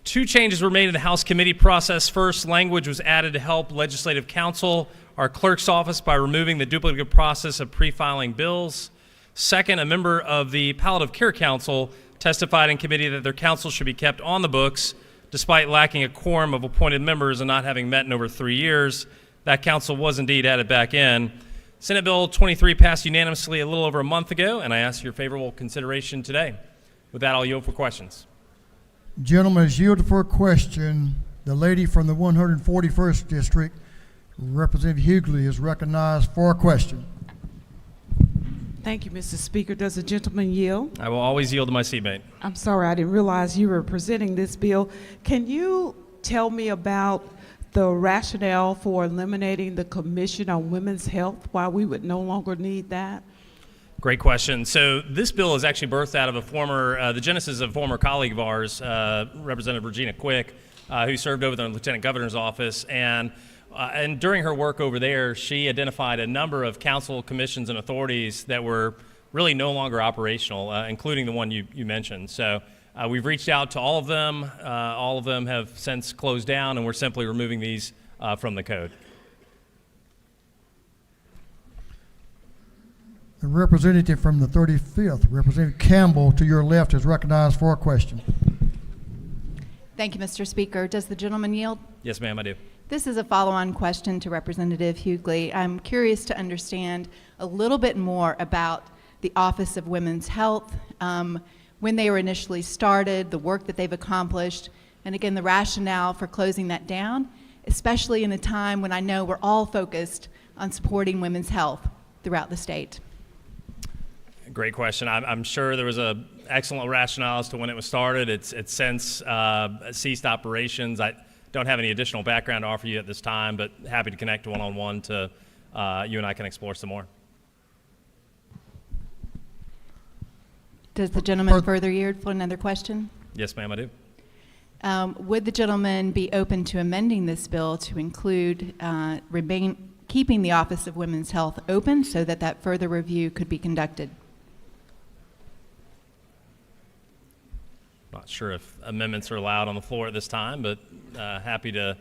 2 changes were made in the House committee process. First, language was added to help legislative counsel, our clerk's office, by removing the duplicative process of pre-filing bills. Second, a member of the Palliative Care Council testified in committee that their counsel should be kept on the books despite lacking a quorum of appointed members and not having met in over 3 years. That counsel was indeed added back in. Senate Bill 23 passed unanimously a little over a month ago, and I ask your favorable consideration today. With that, I'll yield for questions. Gentleman is yielded for a question. The lady from the 141st District, Representative Hughley, is recognized for a question. Thank you, Mr. Speaker. Does the gentleman yield? I will always yield to my seatmate. I'm sorry, I didn't realize you were presenting this bill. Can you tell me about the rationale for eliminating the Commission on Women's Health, why we would no longer need that? Great question. So this bill is actually birthed out of the genesis of a former colleague of ours, Representative Regina Quick, who served over the Lieutenant Governor's office. And during her work over there, she identified a number of council, commissions, and authorities that were really no longer operational, including the one you mentioned. So we've reached out to all of them. All of them have since closed down, and we're simply removing these from the code. The representative from the 35th, Representative Campbell, to your left, is recognized for a question. Thank you, Mr. Speaker. Does the gentleman yield? Yes, ma'am, I do. This is a follow-on question to Representative Hughley. I'm curious to understand a little bit more about the Office of Women's Health, when they were initially started, the work that they've accomplished, and again, the rationale for closing that down, especially in a time when I know we're all focused on supporting women's health throughout the state. Great question. I'm sure there was an excellent rationale as to when it was started. It's since ceased operations. I don't have any additional background to offer you at this time, but happy to connect one-on-one to you and I can explore some more. Does the gentleman further yield for another question? Yes, ma'am, I do. Would the gentleman be open to amending this bill to include keeping the Office of Women's Health open so that further review could be conducted? Not sure if amendments are allowed on the floor at this time, but happy to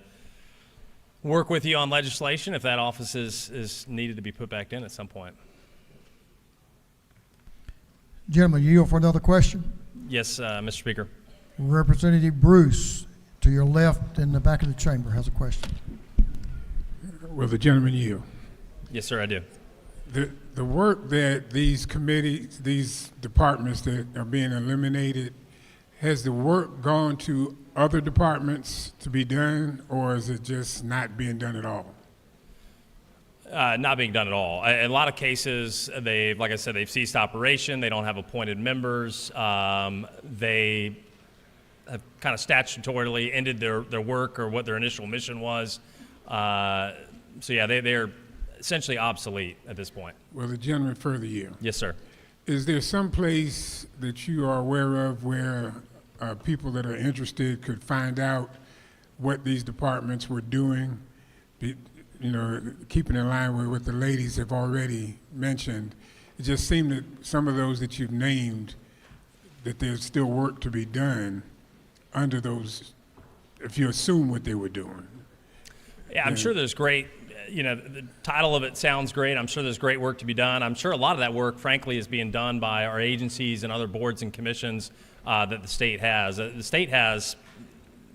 work with you on legislation if that office is needed to be put back in at some point. Gentleman, you yield for another question? Yes, Mr. Speaker. Representative Bruce, to your left in the back of the chamber, has a question. Will the gentleman yield? Yes, sir, I do. The work that these committees, these departments that are being eliminated, has the work gone to other departments to be done, or is it just not being done at all? Not being done at all. In a lot of cases, like I said, they've ceased operation. They don't have appointed members. They have kind of statutorily ended their work or what their initial mission was. So yeah, they're essentially obsolete at this point. Will the gentleman further yield? Yes, sir. Is there some place that you are aware of where people that are interested could find out what these departments were doing, keeping in line with what the ladies have already mentioned? It just seemed that some of those that you've named, that there's still work to be done under those, if you assume what they were doing. Yeah, I'm sure there's great, the title of it sounds great. I'm sure there's great work to be done. I'm sure a lot of that work, frankly, is being done by our agencies and other boards and commissions that the state has. The state has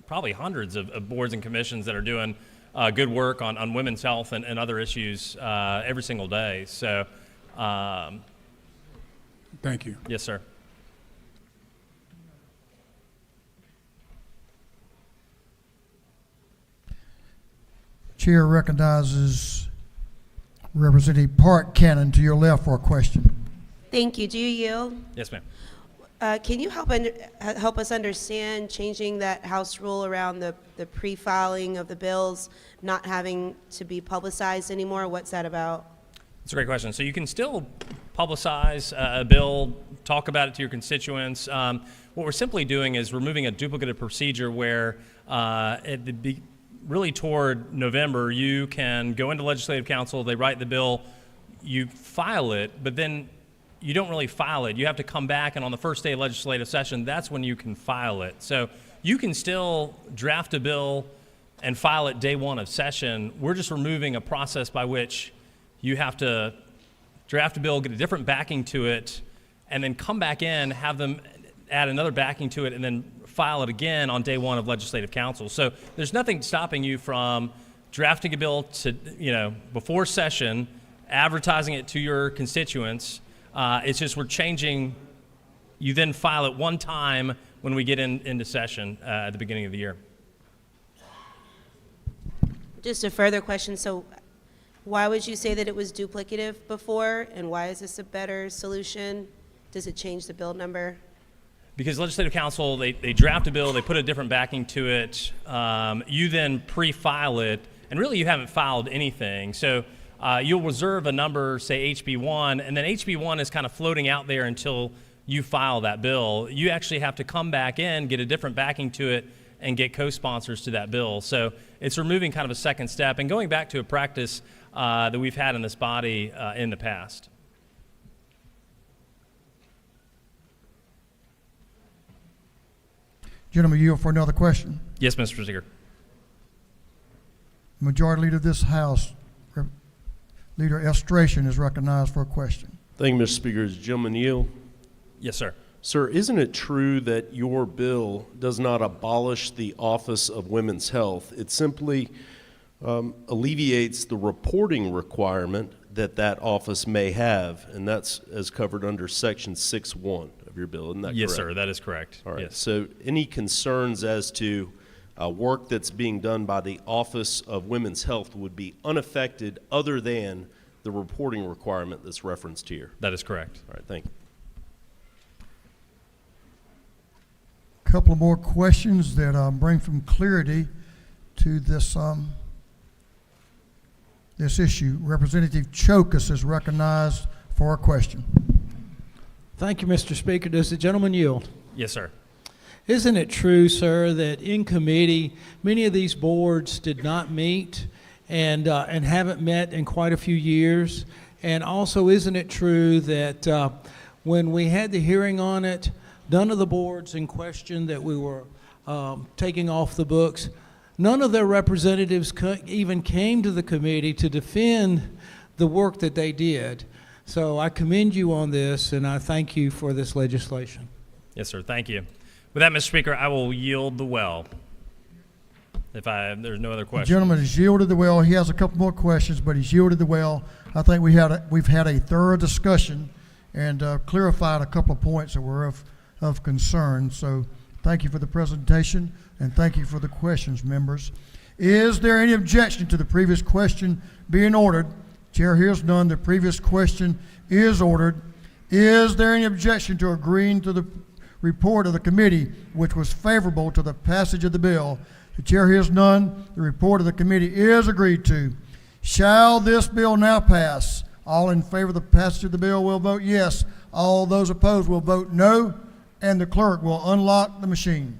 probably hundreds of boards and commissions that are doing good work on women's health and other issues every single day. So, thank you. Yes, sir. Chair recognizes Representative Park Cannon to your left for a question. Thank you. Do you yield? Yes, ma'am. Can you help us understand changing that House rule around the pre-filing of the bills not having to be publicized anymore? What's that about? That's a great question. So you can still publicize a bill, talk about it to your constituents. What we're simply doing is removing a duplicative procedure where really toward November, you can go into Legislative Council, they write the bill, you file it, but then you don't really file it. You have to come back, and on the first day of legislative session, that's when you can file it. So you can still draft a bill and file it day one of session. We're just removing a process by which you have to draft a bill, get a different backing to it, and then come back in, have them add another backing to it, and then file it again on day one of Legislative Council. So there's nothing stopping you from drafting a bill to, before session, advertising it to your constituents. It's just we're changing, you then file it one time when we get into session at the beginning of the year. Just a further question. So why would you say that it was duplicative before, and why is this a better solution? Does it change the bill number? Because Legislative Council, they draft a bill, they put a different backing to it, you then pre-file it, and really you haven't filed anything. So you'll reserve a number, say HB1, and then HB1 is kind of floating out there until you file that bill. You actually have to come back in, get a different backing to it, and get co-sponsors to that bill. So it's removing kind of a second step and going back to a practice that we've had in this body in the past. Gentleman, yield for another question. Yes, Mr. Speaker. Majority Leader of this House, Leader Estration, is recognized for a question. Thank you, Mr. Speaker. Is the gentleman yield? Yes, sir. Sir, isn't it true that your bill does not abolish the Office of Women's Health? It simply alleviates the reporting requirement that that office may have, and that's as covered under Section 6.1 of your bill. Isn't that correct? Yes, sir. That is correct. All right. Yes. So any concerns as to work that's being done by the Office of Women's Health would be unaffected other than the reporting requirement that's referenced here? That is correct. All right. Thank you. Couple of more questions that bring some clarity to this this issue. Representative Chokus is recognized for a question. Thank you, Mr. Speaker. Does the gentleman yield? Yes, sir. Isn't it true, sir, that in committee many of these boards did not meet and haven't met in quite a few years? And also, isn't it true that when we had the hearing on it, none of the boards in question that we were taking off the books, none of their representatives even came to the committee to defend the work that they did. So I commend you on this, and I thank you for this legislation. Yes, sir. Thank you. With that, Mr. Speaker, I will yield the well. If there's no other The questions. gentleman has yielded the well. He has a couple more questions, but he's yielded the well. I think we've had a thorough discussion and clarified a couple of points that were of concern. So thank you for the presentation and thank you for the questions, members. Is there any objection to the previous question being ordered? Chair hears none. The previous question is ordered. Is there any objection to agreeing to the report of the committee, which was favorable to the passage of the bill? The chair hears none. The report of the committee is agreed to. Shall this bill now pass? All in favor of the passage of the bill will vote yes. All those opposed will vote no, and the clerk will unlock the machine.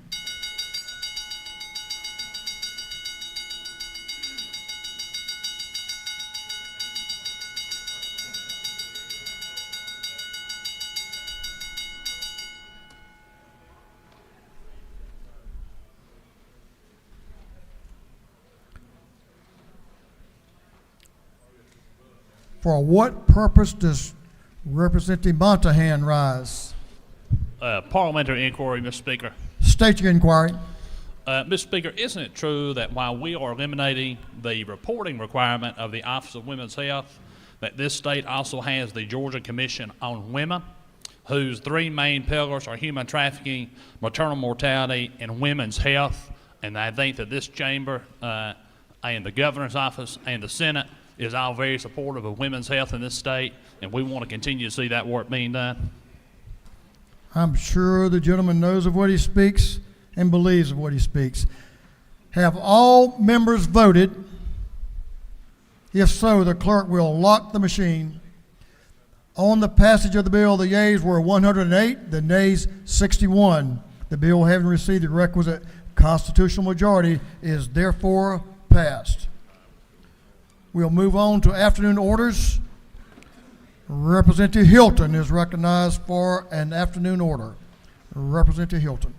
For what purpose does Representative Montahan rise? Parliamentary inquiry, Mr. Speaker. State your inquiry. Mr. Speaker, isn't it true that while we are eliminating the reporting requirement of the Office of Women's Health, that this state also has the Georgia Commission on Women, whose three main pillars are human trafficking, maternal mortality, and women's health? And I think that this chamber and the governor's office and the Senate is all very supportive of women's health in this state, and we want to continue to see that work being done. I'm sure the gentleman knows of what he speaks and believes of what he speaks. Have all members voted? If so, the clerk will lock the machine. On the passage of the bill, the yeas were 108, the nays 61. The bill, having received the requisite constitutional majority, is therefore passed. We'll move on to afternoon orders. Representative Hilton is recognized for an afternoon order. Representative Hilton.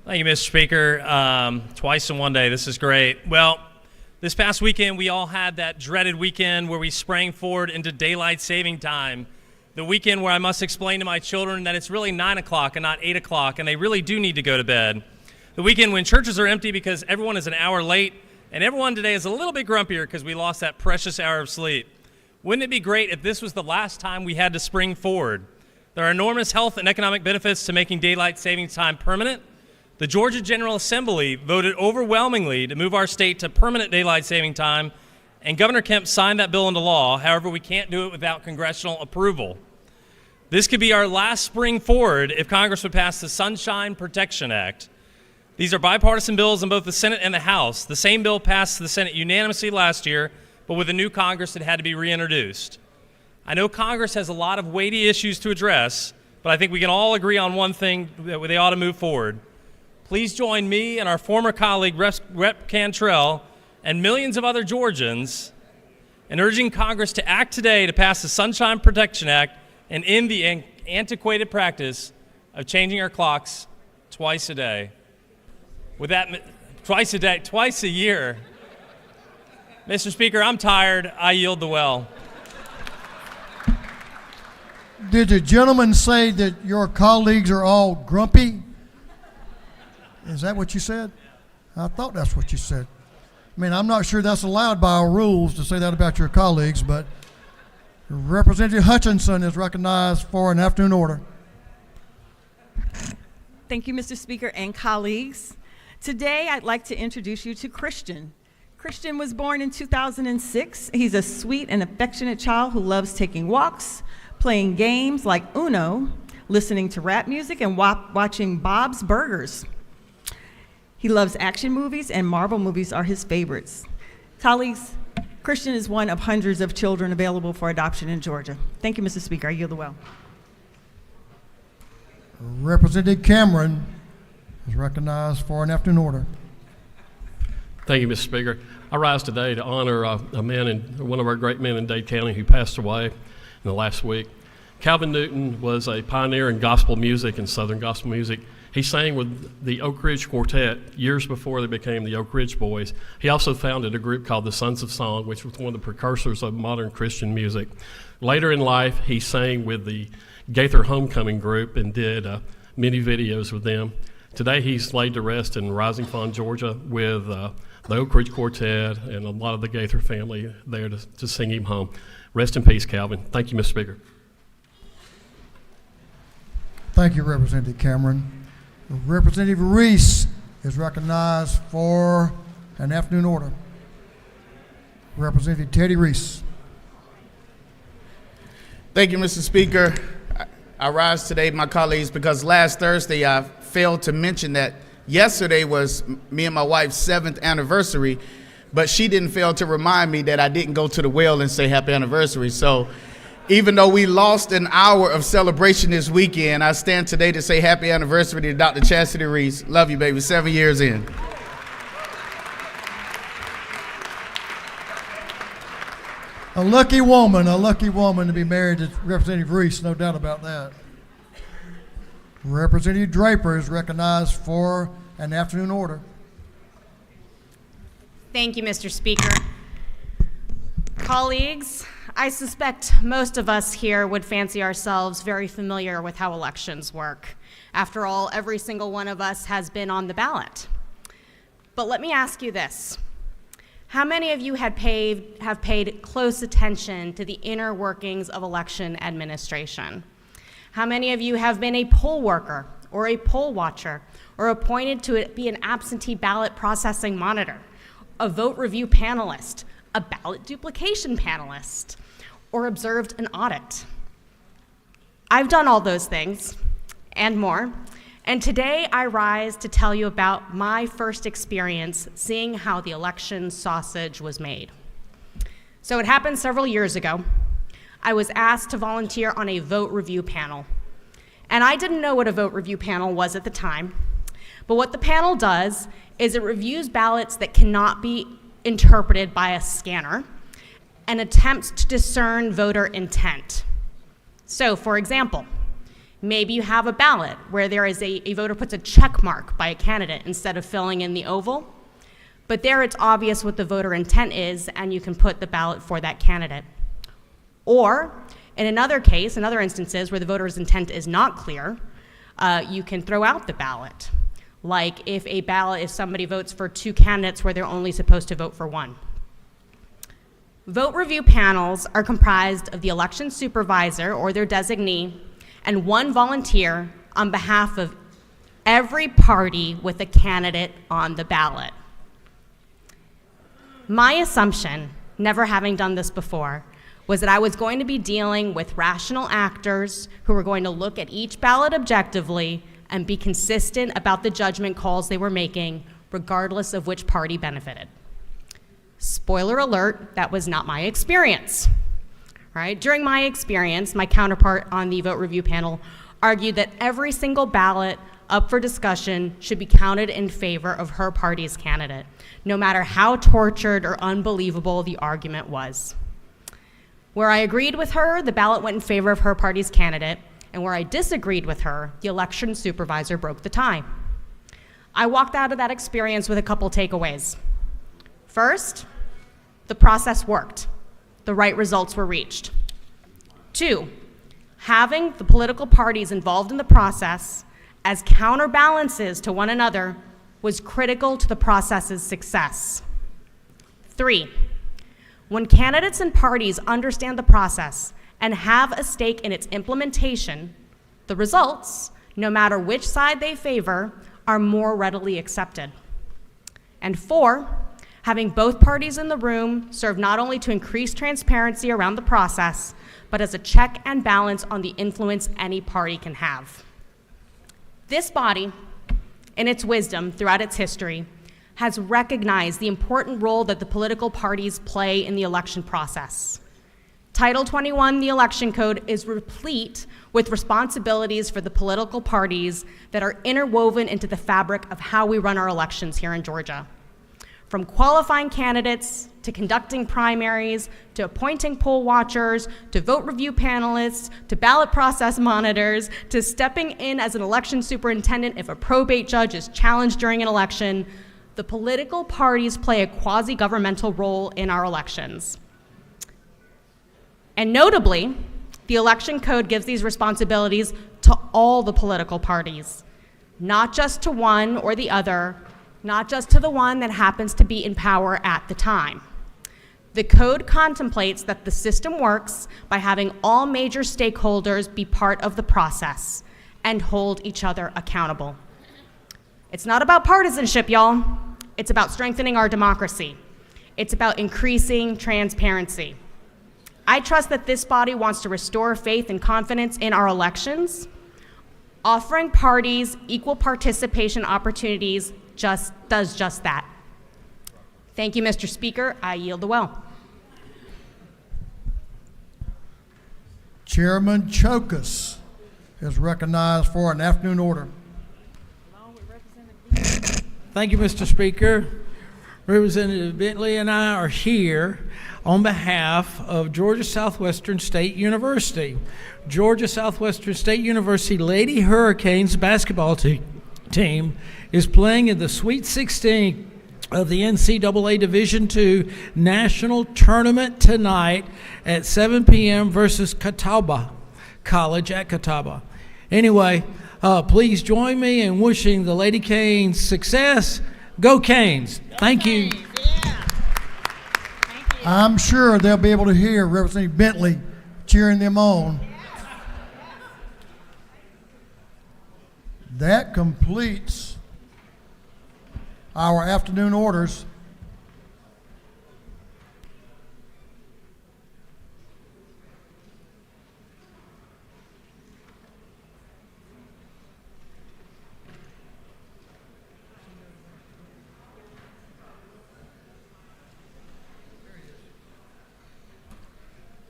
Thank you, Mr. Speaker. Twice in one day. This is great. Well, this past weekend, we all had that dreaded weekend where we sprang forward into daylight saving time. The weekend where I must explain to my children that it's really 9 o'clock and not 8 o'clock, and they really do need to go to bed. The weekend when churches are empty because everyone is an hour late, and everyone today is a little bit grumpier because we lost that precious hour of sleep. Wouldn't it be great if this was the last time we had to spring forward? There are enormous health and economic benefits to making daylight savings time permanent. The Georgia General Assembly voted overwhelmingly to move our state to permanent daylight saving time, and Governor Kemp signed that bill into law. However, we can't do it without congressional approval. This could be our last spring forward if Congress would pass the Sunshine Protection Act. These are bipartisan bills in both the Senate and the House. The same bill passed the Senate unanimously last year, but with the new Congress, it had to be reintroduced. I know Congress has a lot of weighty issues to address, but I think we can all agree on one thing, that they ought to move forward. Please join me and our former colleague, Rep. Cantrell, and millions of other Georgians in urging Congress to act today to pass the Sunshine Protection Act and end the antiquated practice of changing our clocks twice a day. With that, twice a year. Mr. Speaker, I'm tired. I yield the well. Did the gentleman say that your colleagues are all grumpy? Is that what you said? I thought that's what you said. I mean, I'm not sure that's allowed by our rules to say that about your colleagues, but Representative Hutchinson is recognized for an afternoon order. Thank you, Mr. Speaker and colleagues. Today, I'd like to introduce you to Christian. Christian was born in 2006. He's a sweet and affectionate child who loves taking walks, playing games like Uno, listening to rap music, and watching Bob's Burgers. He loves action movies, and Marvel movies are his favorites. Colleagues, Christian is one of hundreds of children available for adoption in Georgia. Thank you, Mr. Speaker. I yield the well. Representative Cameron is recognized for an afternoon order. Thank you, Mr. Speaker. I rise today to honor one of our great men in Dade County who passed away in the last week. Calvin Newton was a pioneer in gospel music and Southern gospel music. He sang with the Oak Ridge Quartet years before they became the Oak Ridge Boys. He also founded a group called the Sons of Song, which was one of the precursors of modern Christian music. Later in life, he sang with the Gaither Homecoming Group and did many videos with them. Today, he's laid to rest in Rising Fawn, Georgia, with the Oak Ridge Quartet and a lot of the Gaither family there to sing him home. Rest in peace, Calvin. Thank you, Mr. Speaker. Thank you, Representative Cameron. Representative Reese is recognized for an afternoon order. Representative Teddy Reese. Thank you, Mr. Speaker. I rise today, my colleagues, because last Thursday I failed to mention that yesterday was me and my wife's 7th anniversary, but she didn't fail to remind me that I didn't go to the well and say happy anniversary. So even though we lost an hour of celebration this weekend, I stand today to say happy anniversary to Dr. Chastity Reese. Love you, baby. 7 years in. A lucky woman to be married to Representative Reese, no doubt about that. Representative Draper is recognized for an afternoon order. Thank you, Mr. Speaker. Colleagues, I suspect most of us here would fancy ourselves very familiar with how elections work. After all, every single one of us has been on the ballot. But let me ask you this. How many of you have paid close attention to the inner workings of election administration? How many of you have been a poll worker or a poll watcher or appointed to be an absentee ballot processing monitor, a vote review panelist, a ballot duplication panelist, or observed an audit? I've done all those things and more, and today I rise to tell you about my first experience seeing how the election sausage was made. So it happened several years ago. I was asked to volunteer on a vote review panel, and I didn't know what a vote review panel was at the time, but what the panel does is it reviews ballots that cannot be interpreted by a scanner and attempts to discern voter intent. So, for example, maybe you have a ballot where there is a voter puts a check mark by a candidate instead of filling in the oval, but there it's obvious what the voter intent is and you can put the ballot for that candidate. Or, in another case, in other instances where the voter's intent is not clear, you can throw out the ballot. Like if somebody votes for 2 candidates where they're only supposed to vote for 1. Vote review panels are comprised of the election supervisor or their designee and 1 volunteer on behalf of every party with a candidate on the ballot. My assumption, never having done this before, was that I was going to be dealing with rational actors who were going to look at each ballot objectively and be consistent about the judgment calls they were making, regardless of which party benefited. Spoiler alert, that was not my experience. Right? During my experience, my counterpart on the vote review panel argued that every single ballot up for discussion should be counted in favor of her party's candidate, no matter how tortured or unbelievable the argument was. Where I agreed with her, the ballot went in favor of her party's candidate, and where I disagreed with her, the election supervisor broke the tie. I walked out of that experience with a couple takeaways. First, the process worked. The right results were reached. 2, having the political parties involved in the process as counterbalances to one another was critical to the process's success. 3, when candidates and parties understand the process and have a stake in its implementation, the results, no matter which side they favor, are more readily accepted. And 4, having both parties in the room serve not only to increase transparency around the process, but as a check and balance on the influence any party can have. This body, in its wisdom throughout its history, has recognized the important role that the political parties play in the election process. Title 21, the Election Code, is replete with responsibilities for the political parties that are interwoven into the fabric of how we run our elections here in Georgia. From qualifying candidates, to conducting primaries, to appointing poll watchers, to vote review panelists, to ballot process monitors, to stepping in as an election superintendent if a probate judge is challenged during an election, the political parties play a quasi-governmental role in our elections. And notably, the Election Code gives these responsibilities to all the political parties, not just to one or the other, not just to the one that happens to be in power at the time. The code contemplates that the system works by having all major stakeholders be part of the process and hold each other accountable. It's not about partisanship, y'all. It's about strengthening our democracy. It's about increasing transparency. I trust that this body wants to restore faith and confidence in our elections. Offering parties equal participation opportunities does just that. Thank you, Mr. Speaker. I yield the well. Chairman Chokas is recognized for an afternoon order. Thank you, Mr. Speaker. Representative Bentley and I are here on behalf of Georgia Southwestern State University. Georgia Southwestern State University Lady Hurricanes basketball team is playing in the Sweet 16 of the NCAA Division II National Tournament tonight at 7 p.m. versus Catawba College at Catawba. Anyway, please join me in wishing the Lady Canes success. Go Canes! Thank you. I'm sure they'll be able to hear Representative Bentley cheering them on. That completes our afternoon orders.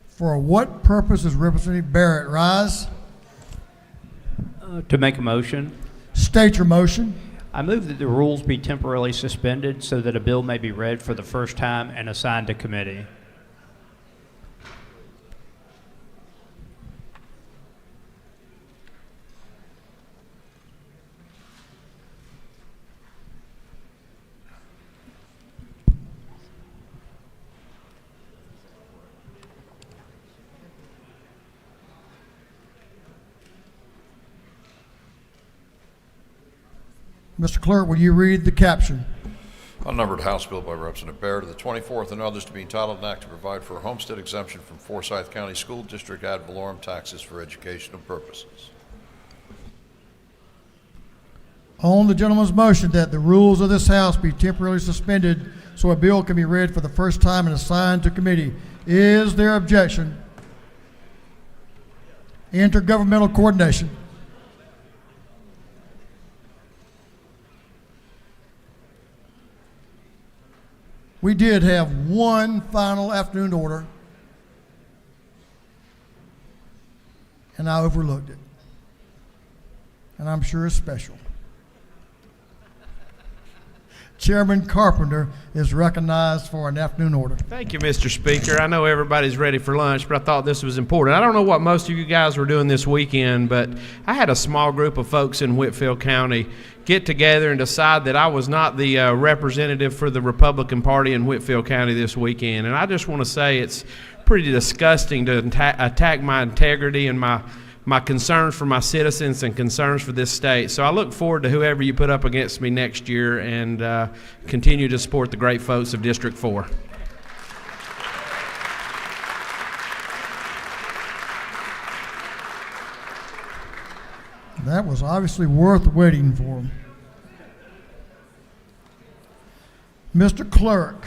For what purpose does Representative Barrett rise? To make a motion. State your motion. I move that the rules be temporarily suspended so that a bill may be read for the first time and assigned to committee. Mr. Clerk, will you read the caption? Unnumbered House Bill by Representative Barrett of the 24th and others to be entitled an act to provide for a homestead exemption from Forsyth County School District ad valorem taxes for educational purposes. On the gentleman's motion that the rules of this House be temporarily suspended so a bill can be read for the first time and assigned to committee, is there objection? Intergovernmental coordination. We did have one final afternoon order, and I overlooked it. And I'm sure it's special. Chairman Carpenter is recognized for an afternoon order. Thank you, Mr. Speaker. I know everybody's ready for lunch, but I thought this was important. I don't know what most of you guys were doing this weekend, but I had a small group of folks in Whitfield County get together and decide that I was not the representative for the Republican Party in Whitfield County this weekend. And I just want to say it's pretty disgusting to attack my integrity and my concerns for my citizens and concerns for this state. So I look forward to whoever you put up against me next year and continue to support the great folks of District 4. That was obviously worth waiting for. Mr. Clerk,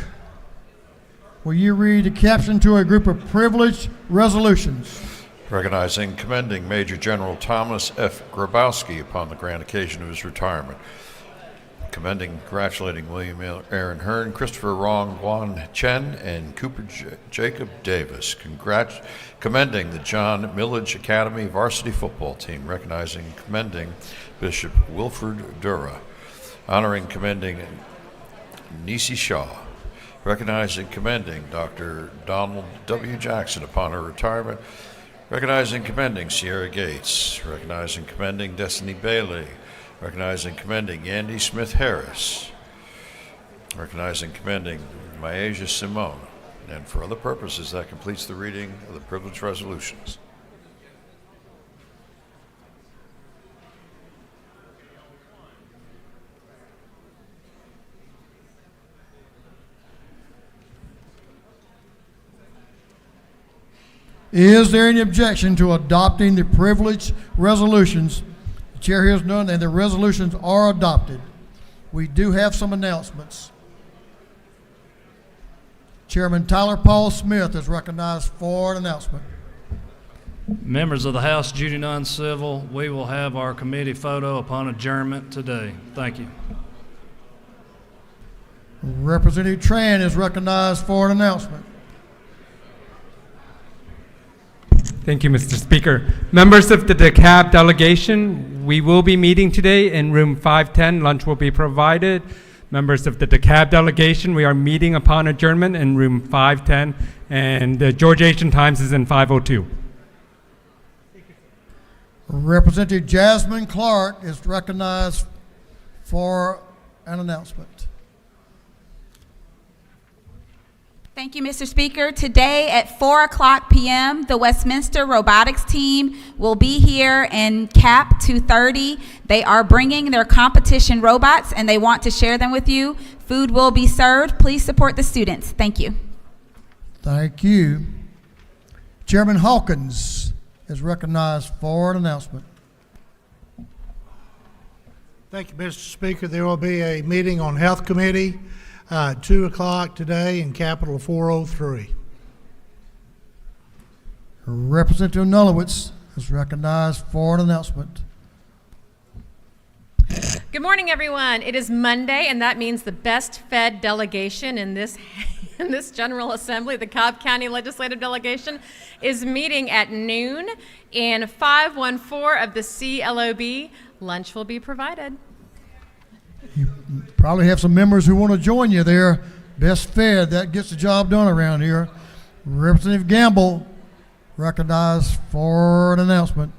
will you read the caption to a group of privileged resolutions? Recognizing and commending Major General Thomas F. Grabowski upon the grand occasion of his retirement. Commending and congratulating William Aaron Hearn, Christopher Rong Guan Chen, and Cooper Jacob Davis. Commending the John Millage Academy varsity football team. Recognizing and commending Bishop Wilford Dura. Honoring and commending Nisi Shaw. Recognizing and commending Dr. Donald W. Jackson upon her retirement. Recognizing and commending Sierra Gates. Recognizing and commending Destiny Bailey. Recognizing and commending Andy Smith Harris. Recognizing and commending Myasia Simone. And for other purposes, that completes the reading of the privileged resolutions. Is there any objection to adopting the privileged resolutions? The chair hears none, and the resolutions are adopted. We do have some announcements. Chairman Tyler Paul Smith is recognized for an announcement. Members of the House, Judy non-civil, we will have our committee photo upon adjournment today. Thank you. Representative Tran is recognized for an announcement. Thank you, Mr. Speaker. Members of the DeKalb delegation, we will be meeting today in room 510. Lunch will be provided. Members of the DeKalb delegation, we are meeting upon adjournment in room 510, and the George Asian Times is in 502. Representative Jasmine Clark is recognized for an announcement. Thank you, Mr. Speaker. Today at 4:00 p.m., the Westminster Robotics team will be here in CAP 230. They are bringing their competition robots, and they want to share them with you. Food will be served. Please support the students. Thank you. Thank you. Chairman Hawkins is recognized for an announcement. Thank you, Mr. Speaker. There will be a meeting on Health Committee 2 o'clock today in Capitol 403. Representative Nulowitz is recognized for an announcement. Good morning, everyone. It is Monday, and that means the best fed delegation in this General Assembly, the Cobb County Legislative Delegation, is meeting at noon in 514 of the CLOB. Lunch will be provided. You probably have some members who want to join you there. Best fed, that gets the job done around here. Representative Gamble recognized for an announcement.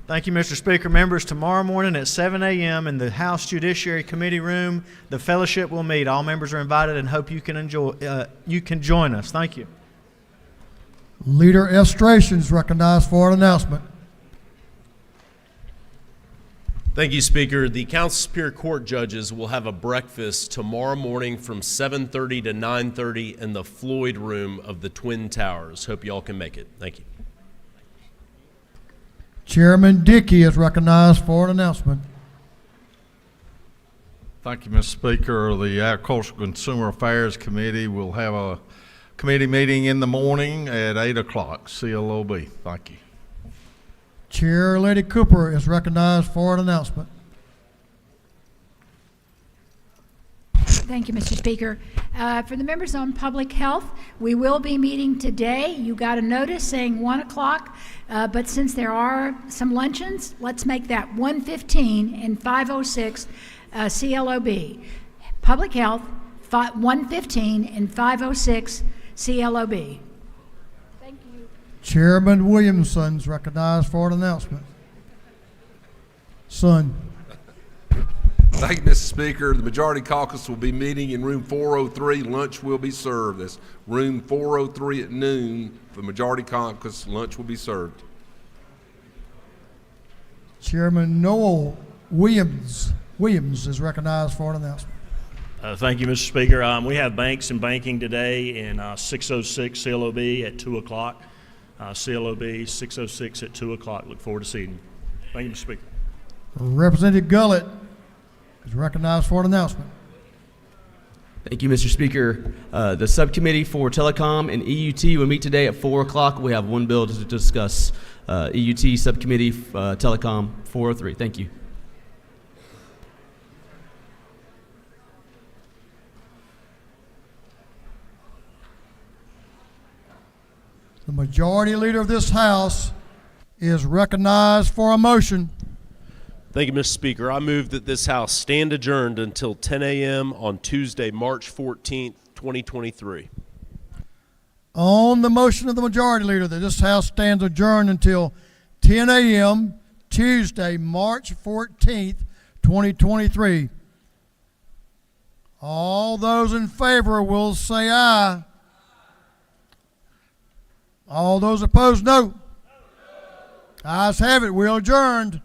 Thank you, Mr. Speaker. Members, tomorrow morning at 7 a.m. in the House Judiciary Committee room, the fellowship will meet. All members are invited and hope you can join us. Thank you. Leader Estrations recognized for an announcement. Thank you, Speaker. The Council Superior Court judges will have a breakfast tomorrow morning from 7:30 to 9:30 in the Floyd Room of the Twin Towers. Hope you all can make it. Thank you. Chairman Dickey is recognized for an announcement. Thank you, Mr. Speaker. The Agricultural Consumer Affairs Committee will have a committee meeting in the morning at 8 o'clock, CLOB. Thank you. Chair Lady Cooper is recognized for an announcement. Thank you, Mr. Speaker. For the members on public health, we will be meeting today. You got a notice saying 1 o'clock, but since there are some luncheons, let's make that 1:15 and 5:06 CLOB. Public health, 1:15 and 5:06 CLOB. Chairman Williamson's recognized for an announcement. Son. Thank you, Mr. Speaker. The Majority Caucus will be meeting in room 403. Lunch will be served. That's room 403 at noon. For Majority Caucus, lunch will be served. Chairman Noel Williams is recognized for an announcement. Thank you, Mr. Speaker. We have banks and banking today in 606 CLOB at 2 o'clock. CLOB 606 at 2 o'clock. Look forward to seeing you. Thank you, Mr. Speaker. Representative Gullett is recognized for an announcement. Thank you, Mr. Speaker. The subcommittee for telecom and EUT will meet today at 4 o'clock. We have one bill to discuss. EUT subcommittee, telecom, 403. Thank you. The majority leader of this House is recognized for a motion. Thank you, Mr. Speaker. I move that this House stand adjourned until 10 a.m. on Tuesday, March 14th, 2023. On the motion of the majority leader that this House stands adjourned until 10 a.m. Tuesday, March 14th, 2023. All those in favor will say aye. All those opposed, no. Ayes have it. We're adjourned.